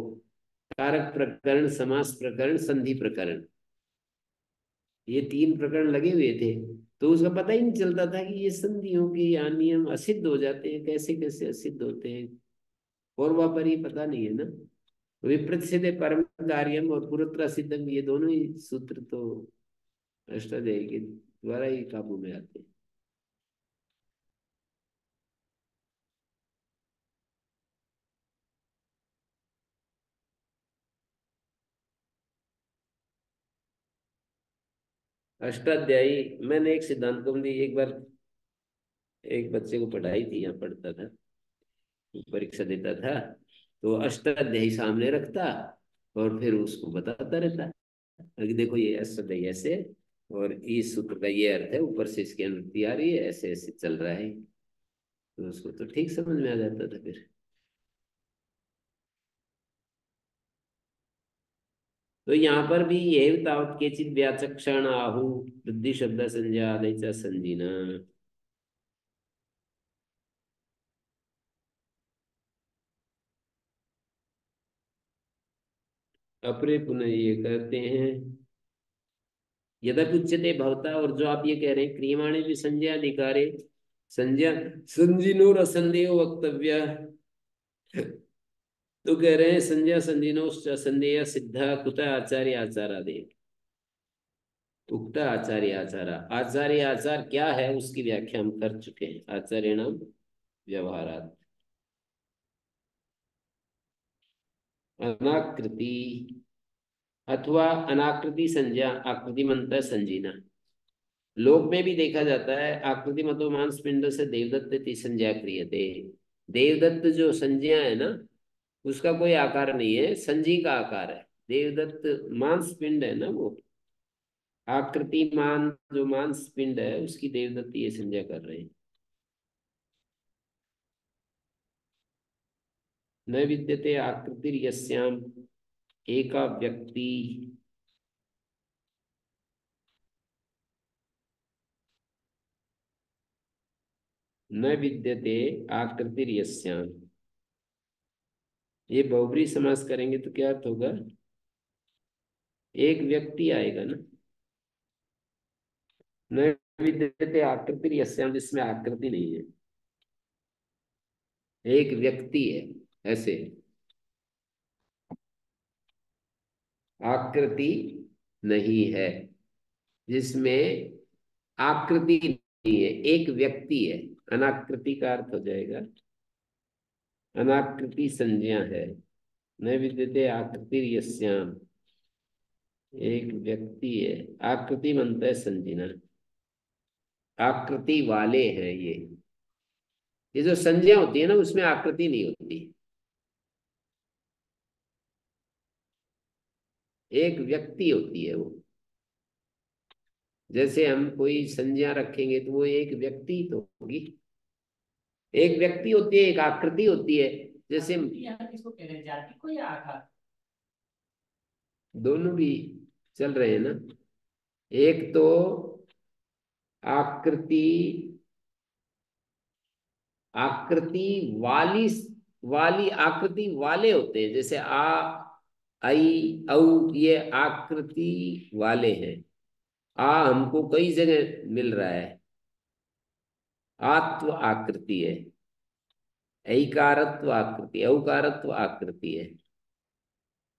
कारक प्रकरण, समास प्रकरण, संधि प्रकरण, ये तीन प्रकरण लगे हुए थे। तो उसका पता ही नहीं चलता था कि ये संधियों के यहाँ नियम असिद्ध हो जाते हैं, कैसे कैसे असिद्ध होते हैं, और वहां पर ये पता नहीं है ना। विपरीत सिद्धे परम कार्यम और पुरुत्र सिद्धम, ये दोनों ही सूत्र तो अष्टाध्यायी के द्वारा ही काबू में आते हैं। अष्टाध्यायी मैंने एक सिद्धांत कौमुदी एक बार एक बच्चे को पढ़ाई थी, यहाँ पढ़ता था, परीक्षा देता था, तो अष्टाध्यायी सामने रखता और फिर उसको बताता रहता कि देखो ये अष्टाध्यायी ऐसे, और इस सूत्र का ये अर्थ है, ऊपर से इसकी अनुवृत्ति आ रही है, ऐसे ऐसे चल रहा है। तो उसको तो ठीक समझ में आ जाता था फिर। तो यहाँ पर भी ये तावत केचित व्याचक्षण आहु वृद्धि शब्द संज्ञा आदि च संजीना। अपरे पुनः ये कहते हैं यदि उच्यते भवता, और जो आप ये कह रहे हैं क्रियमाणे भी संज्ञा अधिकारे संज्ञा संजीनो रसंदेह वक्तव्य, तो कह रहे हैं संज्ञा संजीनो संदेह सिद्धा कुत आचार्य आचारादि। उक्त आचार्य आचारा, आचार्य आचार क्या है उसकी व्याख्या हम कर चुके हैं, आचार्य नाम व्यवहारात। अनाकृति अथवा अनाकृति संज्ञा, आकृति मनता संजीना। लोक में भी देखा जाता है आकृति मतो मांस पिंड से देवदत्त इति संज्ञा क्रियते। देवदत्त जो संज्ञा है ना, उसका कोई आकार नहीं है, संजी का आकार है। देवदत्त मांस पिंड है ना वो, आकृति मान जो मांस पिंड है उसकी देवदत्त ये संज्ञा कर रहे हैं। न विद्यते आकृतिर यस्याम एका व्यक्ति, न विद्यते आकृतिर यस्याम, ये बहुब्री समास करेंगे तो क्या अर्थ होगा? एक व्यक्ति आएगा ना, न विद्यते आकृतिर यस्याम, जिसमें आकृति नहीं है। एक व्यक्ति है ऐसे। आकृति नहीं है, जिसमें आकृति नहीं है, एक व्यक्ति है। अनाकृति का अर्थ हो जाएगा, अनाकृति संज्ञा है। न विद्यते आकृति यस्याम, एक व्यक्ति है। आकृति बनता है संजीना, आकृति वाले हैं ये जो संज्ञा होती है ना, उसमें आकृति नहीं होती। एक व्यक्ति होती है वो। जैसे हम कोई संज्ञा रखेंगे तो वो एक व्यक्ति तो होगी, एक व्यक्ति होती है, एक आकृति होती है। जैसे यहाँ किसको कह रहे हैं, जाति को या आकार? दोनों भी चल रहे हैं ना। एक तो आकृति, आकृति वाली, वाली आकृति वाले होते हैं। जैसे आ, आई, औ, ये आकृति वाले हैं। आ हमको कई जगह मिल रहा है, आत्व आकृति है। ऐकारत्व आकृति, औकारत्व आकृति है।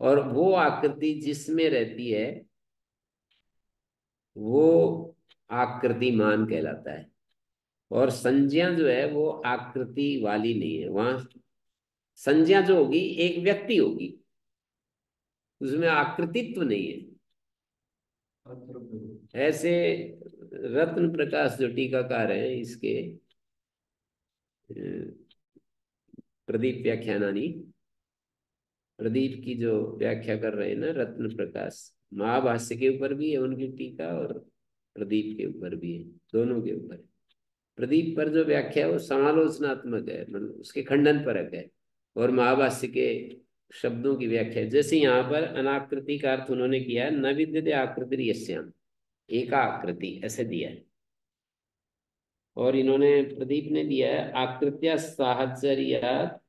और वो आकृति जिसमें रहती है वो आकृतिमान कहलाता है। और संज्ञा जो है वो आकृति वाली नहीं है। वहां संज्ञा जो होगी एक व्यक्ति होगी, उसमें आकृतित्व नहीं है। ऐसे रत्न प्रकाश जो टीकाकार है इसके, प्रदीप व्याख्यानानी, प्रदीप की जो व्याख्या कर रहे हैं ना रत्न प्रकाश, महाभाष्य के ऊपर भी है उनकी टीका और प्रदीप के ऊपर भी है, दोनों के ऊपर है। प्रदीप पर जो व्याख्या है वो समालोचनात्मक है, मतलब उसके खंडन परक है। और महाभाष्य के शब्दों की व्याख्या, जैसे यहाँ पर अनाकृति का अर्थ उन्होंने किया है, न विद्यते आकृति यस्याम, एका आकृति ऐसे दिया है। और इन्होंने प्रदीप ने दिया है आकृत्या साहचर्यात्,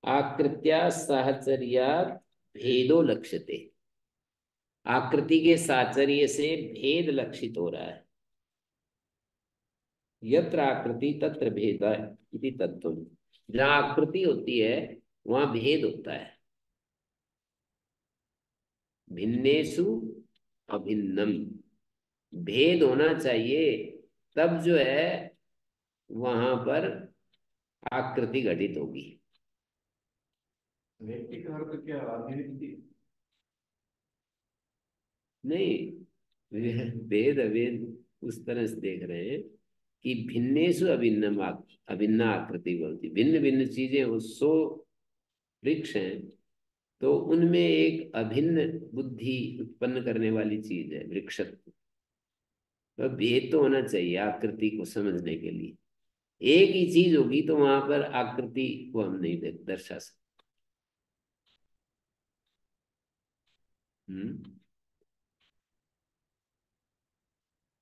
आकृत्या साहचर्यात् भेदो लक्ष्यते। आकृति के साहचर्य से भेद लक्षित हो रहा है। यत्र आकृति तत्र भेद इति तत्व। जहाँ आकृति होती है वहां भेद होता है। भिन्नेषु अभिन्नम, भेद होना चाहिए, तब जो है वहां पर आकृति घटित होगी। व्यक्ति का अर्थ क्या, अभिव्यक्ति? नहीं, भेद अभेद उस तरह से देख रहे हैं कि भिन्नेषु अभिन्नम अभिन्न आकृति बोलती, भिन्न भिन्न चीजें वो 100 वृक्ष हैं, तो उनमें एक अभिन्न बुद्धि उत्पन्न करने वाली चीज है वृक्षत्व। तो भेद तो होना चाहिए आकृति को समझने के लिए। एक ही चीज होगी तो वहां पर आकृति को हम नहीं दर्शा सकते।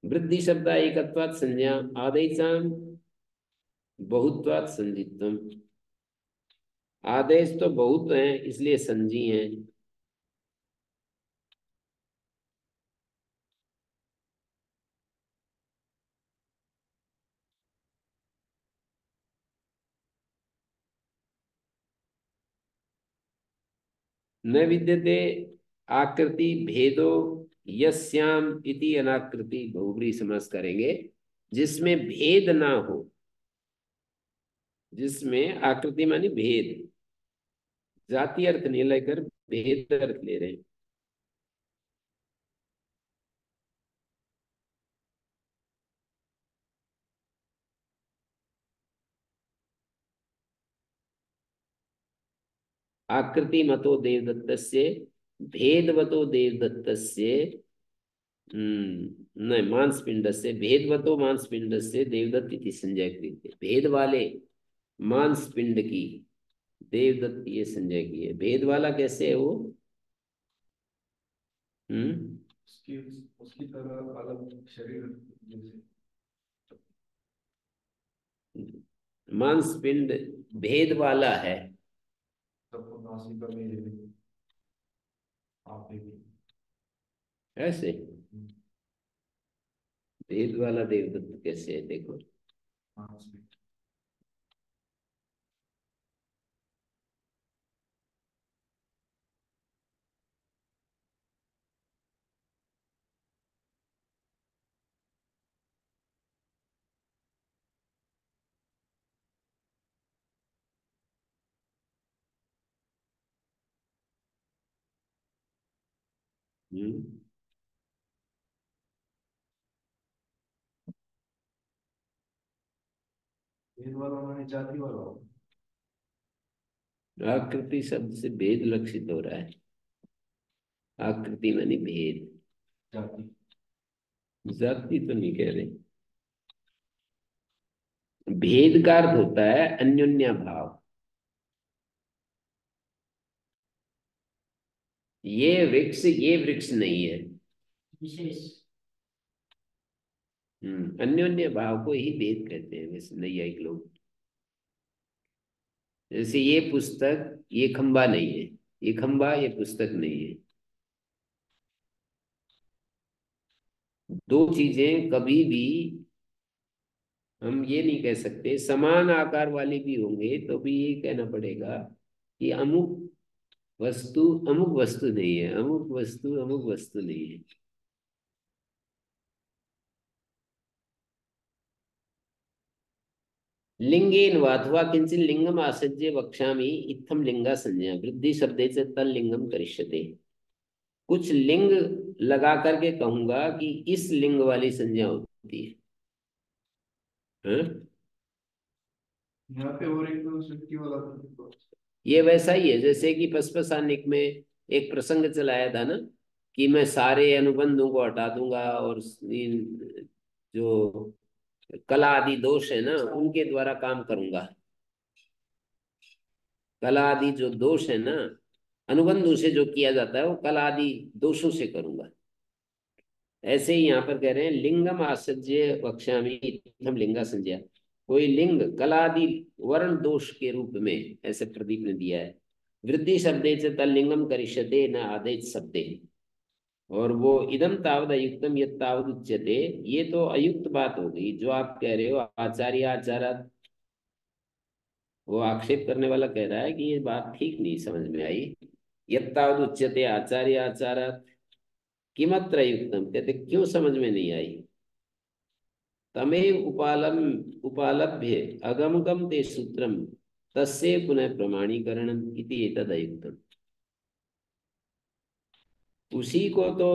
वृद्धि शब्द एकत्वात् संज्ञा आदेशाम बहुत्वात् संजित्वम। आदेश तो बहुत हैं इसलिए संजी हैं। न विद्यते आकृति भेदो यस्याम इति अनाकृति बहुब्री समास करेंगे, जिसमें भेद ना हो। जिसमें आकृति मानी भेद, जाति अर्थ नहीं लेकर भेद अर्थ ले रहे हैं। आकृति मतो देवदत्तस्य भेदवतो देवदत्तस्य, नहीं मांसपिंड से भेदवतो मांसपिंड से देवदत्त इति संजय क्रियते। भेद वाले मांसपिंड की देवदत्त ये संजय की है। भेद वाला कैसे है वो? उसकी उसकी तरह अलग शरीर जैसे। मांसपिंड भेद वाला है। सबको नासिका में ये आप भी। ऐसे भेद वाला देवदत्त कैसे है देखो। हाँ, उसमें हम्म। भेद वाला माने जाति वाला हो। आकृति शब्द से भेद लक्षित हो रहा है। आकृति मानी भेद। जाति। जाति तो नहीं कह रहे। भेद का अर्थ होता है अन्योन्या भाव। ये वृक्ष नहीं है। विशेष। अन्योन्य भाव को ही भेद कहते हैं वैसे नैयायिक लोग। जैसे ये पुस्तक ये खंबा नहीं है, ये खंबा ये पुस्तक नहीं है। दो चीजें कभी भी हम ये नहीं कह सकते, समान आकार वाली भी होंगे तो भी ये कहना पड़ेगा कि वस्तु अमुक वस्तु नहीं है, अमुक वस्तु अमुक वस्तु नहीं है। लिंगेन वाथवा किंचित लिंगम आसज्य वक्ष्यामि इत्थम लिंगा संज्ञा वृद्धि शब्दे से तल लिंगम करिष्यते। कुछ लिंग लगा करके कहूंगा कि इस लिंग वाली संज्ञा होती है। हाँ? यहाँ पे और एक तो सृष्टि वाला तो ये वैसा ही है जैसे कि पसपसानिक में एक प्रसंग चलाया था ना, कि मैं सारे अनुबंधों को हटा दूंगा और इन जो कला आदि दोष है ना उनके द्वारा काम करूंगा। कला आदि जो दोष है ना अनुबंधों से जो किया जाता है वो कला आदि दोषों से करूंगा। ऐसे ही यहाँ पर कह रहे हैं लिंगम आसज्य वक्ष्यामि इत्थम लिंगा संज्ञा। कोई लिंग कला आदि वर्ण दोष के रूप में ऐसे प्रदीप ने दिया है। वृद्धि शब्दे से तल्लिंगम करिष्यते न आदेश शब्दे। और वो इदम तावद अयुक्तम यत तावद उच्यते, ये तो अयुक्त बात हो गई जो आप कह रहे हो आचार्य आचारा। वो आक्षेप करने वाला कह रहा है कि ये बात ठीक नहीं समझ में आई। यत तावद उच्यते आचार्य आचारा किमत्र युक्तम, कहते क्यों समझ में नहीं आई। तमेव उपालभ्य अगमगम ते सूत्रम तस्य पुनः प्रमाणीकरणम इति एतद अयुक्तम। उसी को तो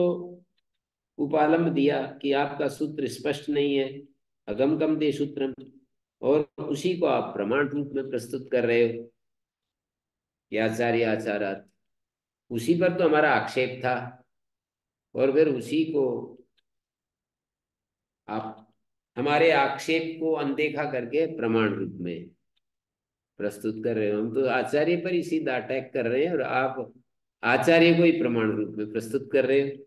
उपालंब दिया कि आपका सूत्र स्पष्ट नहीं है, अगमगम ते सूत्रम, और उसी को आप प्रमाण रूप में प्रस्तुत कर रहे हो कि आचार्य आचारात। उसी पर तो हमारा आक्षेप था और फिर उसी को आप हमारे आक्षेप को अनदेखा करके प्रमाण रूप में प्रस्तुत कर रहे हो। हम तो आचार्य पर ही सीधा अटैक कर रहे हैं और आप आचार्य को ही प्रमाण रूप में प्रस्तुत कर रहे हो।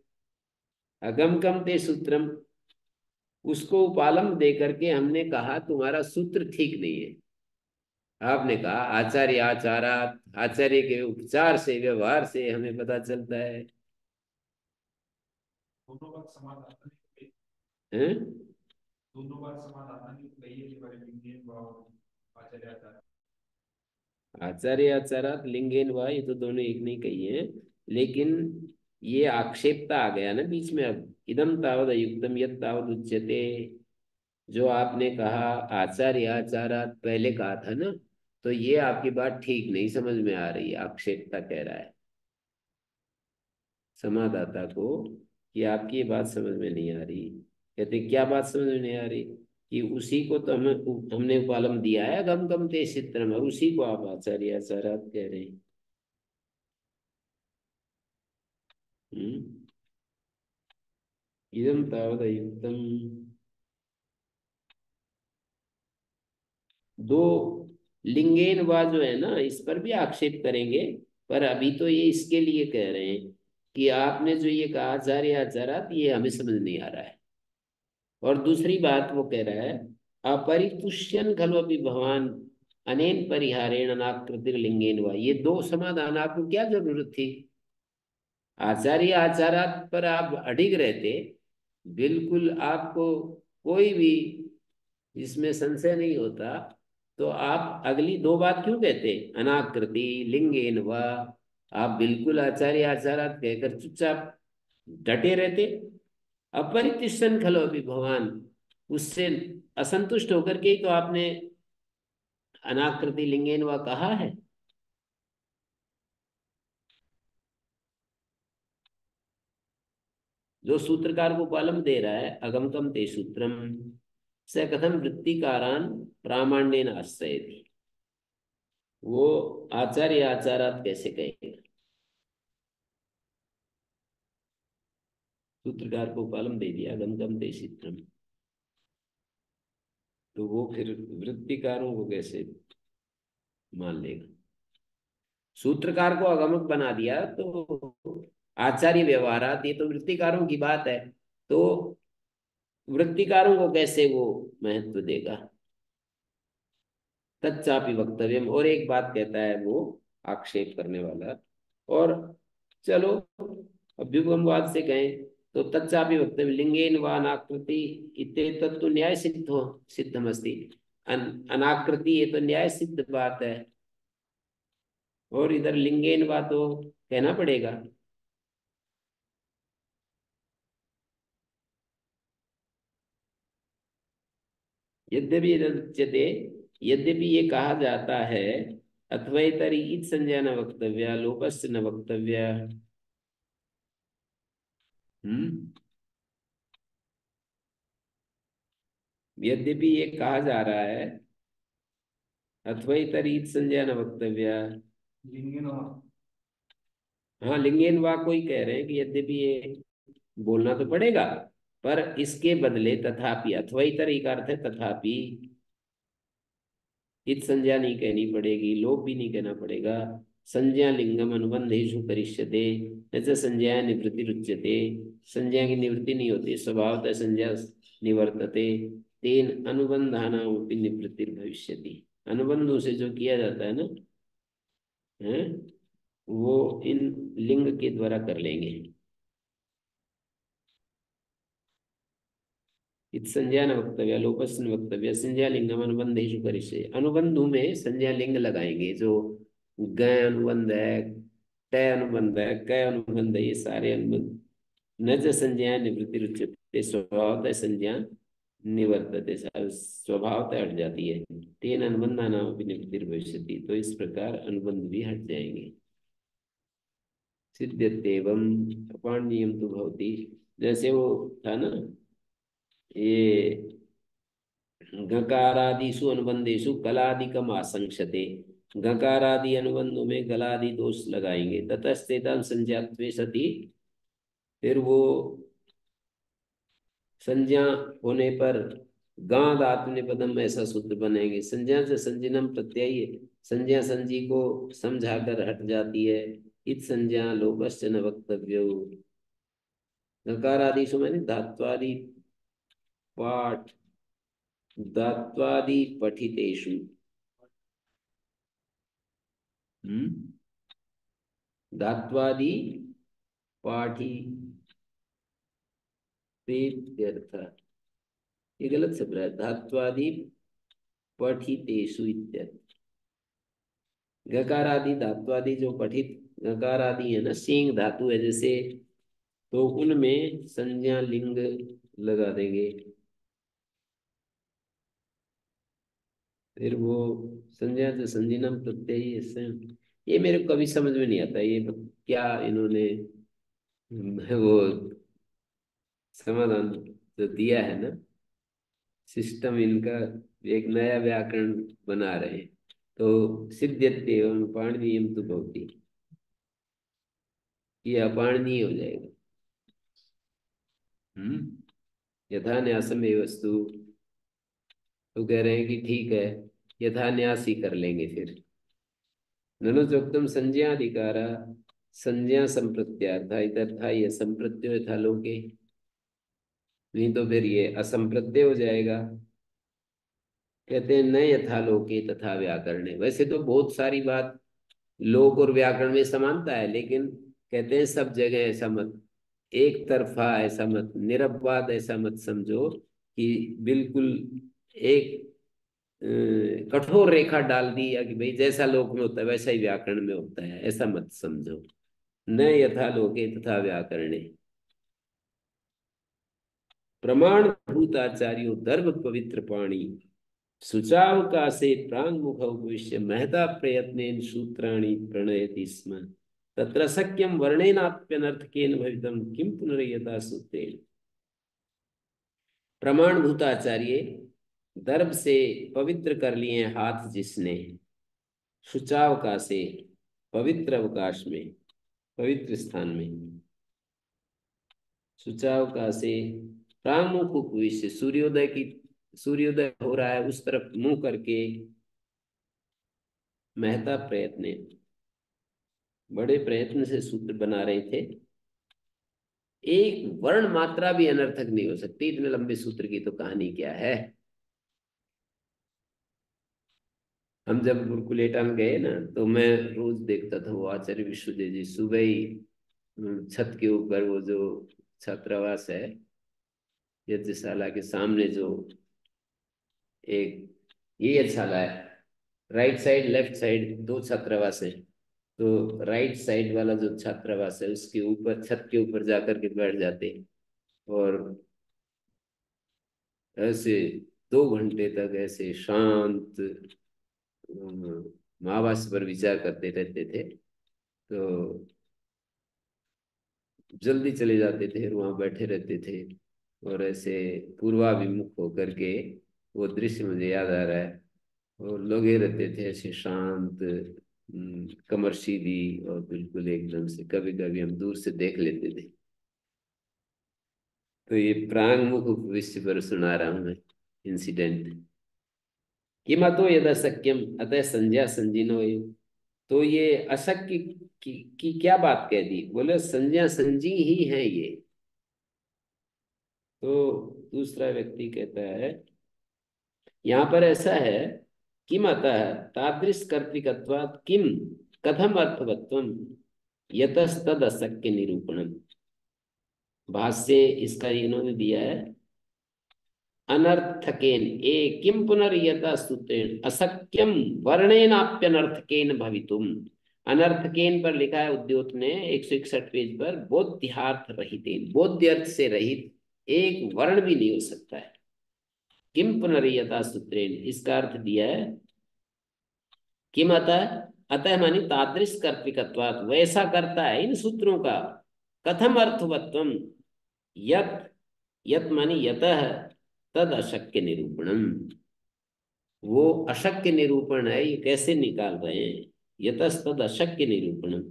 अगम कम ते सूत्रम, उसको उपालम दे करके हमने कहा तुम्हारा सूत्र ठीक नहीं है। आपने कहा आचार्य आचारात, आचार्य के उपचार से व्यवहार से हमें पता चलता है। दोनों बात समाधान नहीं। हैं? दोनों बात समाधान नहीं कही है बारे में इंडियन भाव आचार्य आचार्य। आचार्य आचारात लिंगेन वा, ये तो दोनों एक नहीं कही है, लेकिन ये आक्षेपता आ गया ना बीच में। अब इदम तावद अयुक्तम यत तावद उच्यते, जो आपने कहा आचार्य आचारात पहले कहा था ना, तो ये आपकी बात ठीक नहीं समझ में आ रही है, आक्षेपता कह रहा है समादाता को कि आपकी ये बात समझ में नहीं आ रही। कहते क्या बात समझ में नहीं आ रही, कि उसी को तो हमने उपालम दिया है गम गम ते चित्रम, और उसी को आप आचार्य आचारात कह रहे हैं। हम्म। इदम तावद अयुक्तम। दो लिंगेन वा जो है ना इस पर भी आक्षेप करेंगे, पर अभी तो ये इसके लिए कह रहे हैं कि आपने जो ये कहा आचार्य आचारात, ये हमें समझ नहीं आ रहा है। और दूसरी बात वो कह रहा है अपरितुष्यन खलु अभी भगवान अनेन परिहारेण अनाकृतिर लिंगेन वा, ये दो समाधान आपको क्या जरूरत थी। आचार्य आचारात पर आप अडिग रहते, बिल्कुल आपको कोई भी इसमें संशय नहीं होता, तो आप अगली दो बात क्यों कहते अनाकृति लिंगेन वा। आप बिल्कुल आचार्य आचारात कहकर चुपचाप डटे रहते। अपरितिष्ठन खलो अभी भगवान, उससे असंतुष्ट होकर के ही तो आपने अनाकृति लिंगेन वा कहा है। जो सूत्रकार को कॉलम दे रहा है, अगमकम ते सूत्रम स कथम वृत्तिकारान प्रामाण्येन आश्रयति, वो आचार्य आचारात कैसे कहेगा। सूत्रकार को कॉलम दे दिया अगमकम ते सूत्रम, तो वो फिर वृत्तिकारों को कैसे मान लेगा। सूत्रकार को अगमक बना दिया तो आचार्य व्यवहारात, ये तो वृत्तिकारों की बात है, तो वृत्तिकारों को कैसे वो महत्व देगा। तच्चापि वक्तव्यम, और एक बात कहता है वो आक्षेप करने वाला, और चलो अभ्युपगमवाद से कहें तो तच्चापि वक्तव्य लिंगेन व अनाकृति इत्येतत् तो न्याय सिद्धमस्ति। अनाकृति ये तो न्याय सिद्ध बात है, और इधर लिंगेन वा तो कहना पड़ेगा। यद्यपि रच्यते, यद्यपि ये कहा जाता है अथवैतरी इत संज्ञा न वक्तव्य लोकस्य न वक्तव्य। यद्यपि ये कहा जा रहा है अथवैतरी इत संज्ञा न वक्तव्य, लिंगेन वा। हाँ लिंगेन वा को ही कह रहे हैं कि यद्यपि ये बोलना तो पड़ेगा, पर इसके बदले तथापि, अथवैतरी का अर्थ है तथापि, इत संज्ञा नहीं कहनी पड़ेगी, लोक भी नहीं कहना पड़ेगा। संज्ञा लिंगम अनुबंधेषु करिष्यते न च संज्ञा निवृत्ति रुच्यते, संज्ञा की निवृत्ति नहीं होती, स्वभावतः संज्ञा निवर्तते, तेन अनुबंधानामपि निवृत्ति भविष्यति। अनुबंधों से जो किया जाता है ना, है वो इन लिंग के द्वारा कर लेंगे। इत संज्ञा न वक्तव्य लोकस्य न वक्तव्य संज्ञा लिंगम अनुबंधेषु करिष्ये, अनुबंधों में संज्ञा लिंग लगाएंगे, जो ग अनुबंध है, ट अनुबंध है, क अनुबंध है, ये सारे अनुबंध। न च संज्ञा निवृत्ति रुच्यते, स्वभावतः संज्ञा निवर्तते, स्वभावतः हट जाती है। तेन अनुबंधानाम अपनी निवृत्ति भविष्यति, तो इस प्रकार अनुबंध भी हट जाएंगे। सिद्ध्यत्येवं अपाणनीयं तो भवति, जैसे वो था ना, ये गकारादिषु अनुबंधेषु कलादिकम आशंसते, गकारादि अनुबंधों में गलादि दोष लगाएंगे। ततस्तेतम संज्ञात्वे सति, फिर वो संज्ञा होने पर गांध आत्मनेपदम ऐसा सूत्र बनेंगे। संज्ञा से संजीनम प्रत्यय, संज्ञा संजी को समझाकर हट जाती है। इत संज्ञा लोकस्य न वक्तव्यो, गकारादिषु मैंने धात्वादि पाठ, धात्वादि पठितेषु, धात्वादि पाठी प्रीत्यर्थ, ये गलत शब्द है, धात्वादि पठितेषु इत्यर्थ। गकारादि धात्वादि जो पठित गकारादि है ना, सींग धातु है जैसे, तो उनमें संज्ञा लिंग लगा देंगे। फिर वो संज्ञा से संजीनम प्रत्यय, ये मेरे को कभी समझ में नहीं आता, ये क्या इन्होंने वो समाधान जो दिया है ना, सिस्टम इनका एक नया व्याकरण बना रहे हैं। तो सिद्ध्यत्येवं पाणिनीयं तो भवति, ये अपाणनीय हो जाएगा। यथा न्यासम एवस्तु, तो कह रहे हैं कि ठीक है, यथा न्यास ही कर लेंगे फिर। ननु चोक्तम संज्ञाधिकार संज्ञा संप्रत्यार्थ, इधर था ये संप्रत्यो यथा लोके, नहीं तो फिर ये असंप्रत्य हो जाएगा। कहते हैं न यथा लोके तथा व्याकरणे, वैसे तो बहुत सारी बात लोक और व्याकरण में समानता है, लेकिन कहते हैं सब जगह ऐसा मत, एक तरफा ऐसा मत, निरपवाद ऐसा मत समझो कि बिल्कुल एक कठोर रेखा डाल दी या कि भाई जैसा लोक में होता है वैसा ही व्याकरण में होता है, ऐसा मत समझो। न यथा लोके तथा व्याकरणे, प्रमाण भूताचार्यो दर्भ पवित्र पाणी सुचाव का से प्रांग मुख उपविश्य महता प्रयत्न सूत्राणी प्रणयति स्म। तत्र शक्यं वर्णेनाप्यनर्थकेन भवितम किं पुनर्यथा सूत्रेण। प्रमाणभूताचार्य, दर्भ से पवित्र कर लिए हाथ जिसने, शुचावकाशे, पवित्र अवकाश में, पवित्र स्थान में, शुचावकाशे, प्रामुख उपविश्य, सूर्योदय हो रहा है उस तरफ मुंह करके, महता प्रयत्न, बड़े प्रयत्न से सूत्र बना रहे थे। एक वर्ण मात्रा भी अनर्थक नहीं हो सकती, इतने लंबे सूत्र की तो कहानी क्या है। हम जब गुरुकुलेटा में गए ना, तो मैं रोज देखता था वो आचार्य विश्वदेव जी सुबह ही छत के ऊपर, वो जो छात्रावास है यज्ञशाला के सामने, जो एक ये यज्ञशाला है, राइट साइड लेफ्ट साइड दो छात्रावास है। तो राइट साइड वाला जो छात्रावास है उसके ऊपर, छत के ऊपर जाकर के बैठ जाते और ऐसे 2 घंटे तक ऐसे शांत महावास पर विचार करते रहते थे। तो जल्दी चले जाते थे और वहां बैठे रहते थे और ऐसे पूर्वाभिमुख होकर के, वो दृश्य मुझे याद आ रहा है। और लोग ये रहते थे ऐसे शांत, कमर सीधी और बिल्कुल एकदम से, कभी कभी हम दूर से देख लेते थे। तो ये प्रांगमुख विषय पर सुना रहा हूं मैं इंसिडेंट। किमतो यद अशक्यम अतः संज्ञा संजीनो ये। तो ये अशक्य की क्या बात कह दी, बोले संज्ञा संजी ही है ये। तो दूसरा व्यक्ति कहता है यहां पर ऐसा है, किम अतः तादृश कर्तृकत्वात् किम कथम अर्थवत्वम यतस्तद अशक्य निरूपणम। भाष्य इसका इन्होंने दिया है, अनर्थकेन ए किम पुनर्यथा सूत्रेण अशक्यम वर्णेनाप्यनर्थकेन भवितुम। अनर्थकेन पर लिखा है उद्योत ने 161 पेज पर, बोध्यार्थ रहितेन, बोध्य अर्थ से रहित एक वर्ण भी नहीं हो सकता है। किम पुनर्यथा सूत्रेण, इसका अर्थ दिया है किम अतः, अतः मानी तादृश कर्तृकत्वात्, वैसा करता है इन सूत्रों का, कथम अर्थवत्वम, यत, यत मानी यतः, तद अशक्य निरूपणम, वो अशक्य निरूपण है, ये कैसे निकाल रहे हैं। यतस्तद अशक्य निरूपणम,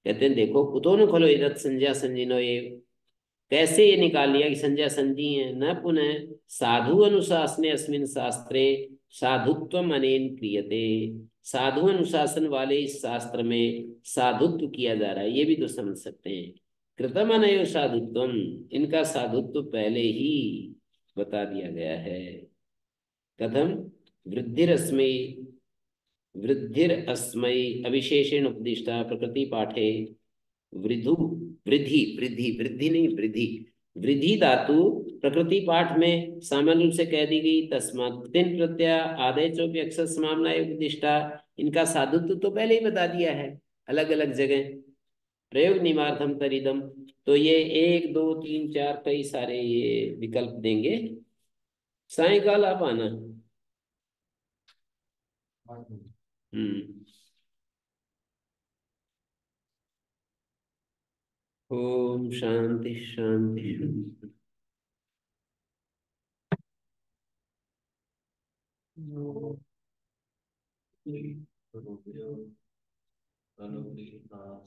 कहते हैं देखो कुतो न खलो यदत संज्ञा संजीनो, ये कैसे ये निकाल लिया कि संज्ञा संजी है। न पुनः साधु अनुशासने अस्मिन् शास्त्रे साधुत्वम अनेन क्रियते, साधु अनुशासन वाले इस शास्त्र में साधुत्व किया जा रहा है, ये भी तो समझ सकते हैं। कृतम अनयो साधुत्वम, इनका साधुत्व पहले ही बता दिया गया है। कथम, वृद्धिरस्मै, वृद्धिर अस्मै अविशेषेण उपदिष्टा प्रकृति पाठे, वृद्धु, वृद्धि, वृद्धि, वृद्धि नहीं वृद्धि, वृद्धि धातु प्रकृति पाठ में सामान्य रूप से कह दी गई। तस्मात् तिन प्रत्यय आदय चौपी अक्षर समामना उपदिष्टा, इनका साधुत्व तो पहले ही बता दिया है अलग अलग जगह। प्रयोग निमार्थम तरिदम, तो ये 1 2 3 4 कई सारे ये विकल्प देंगे। सायकाल आप आना। हम्म। ओम शांति शांति शांति। अनुग्रह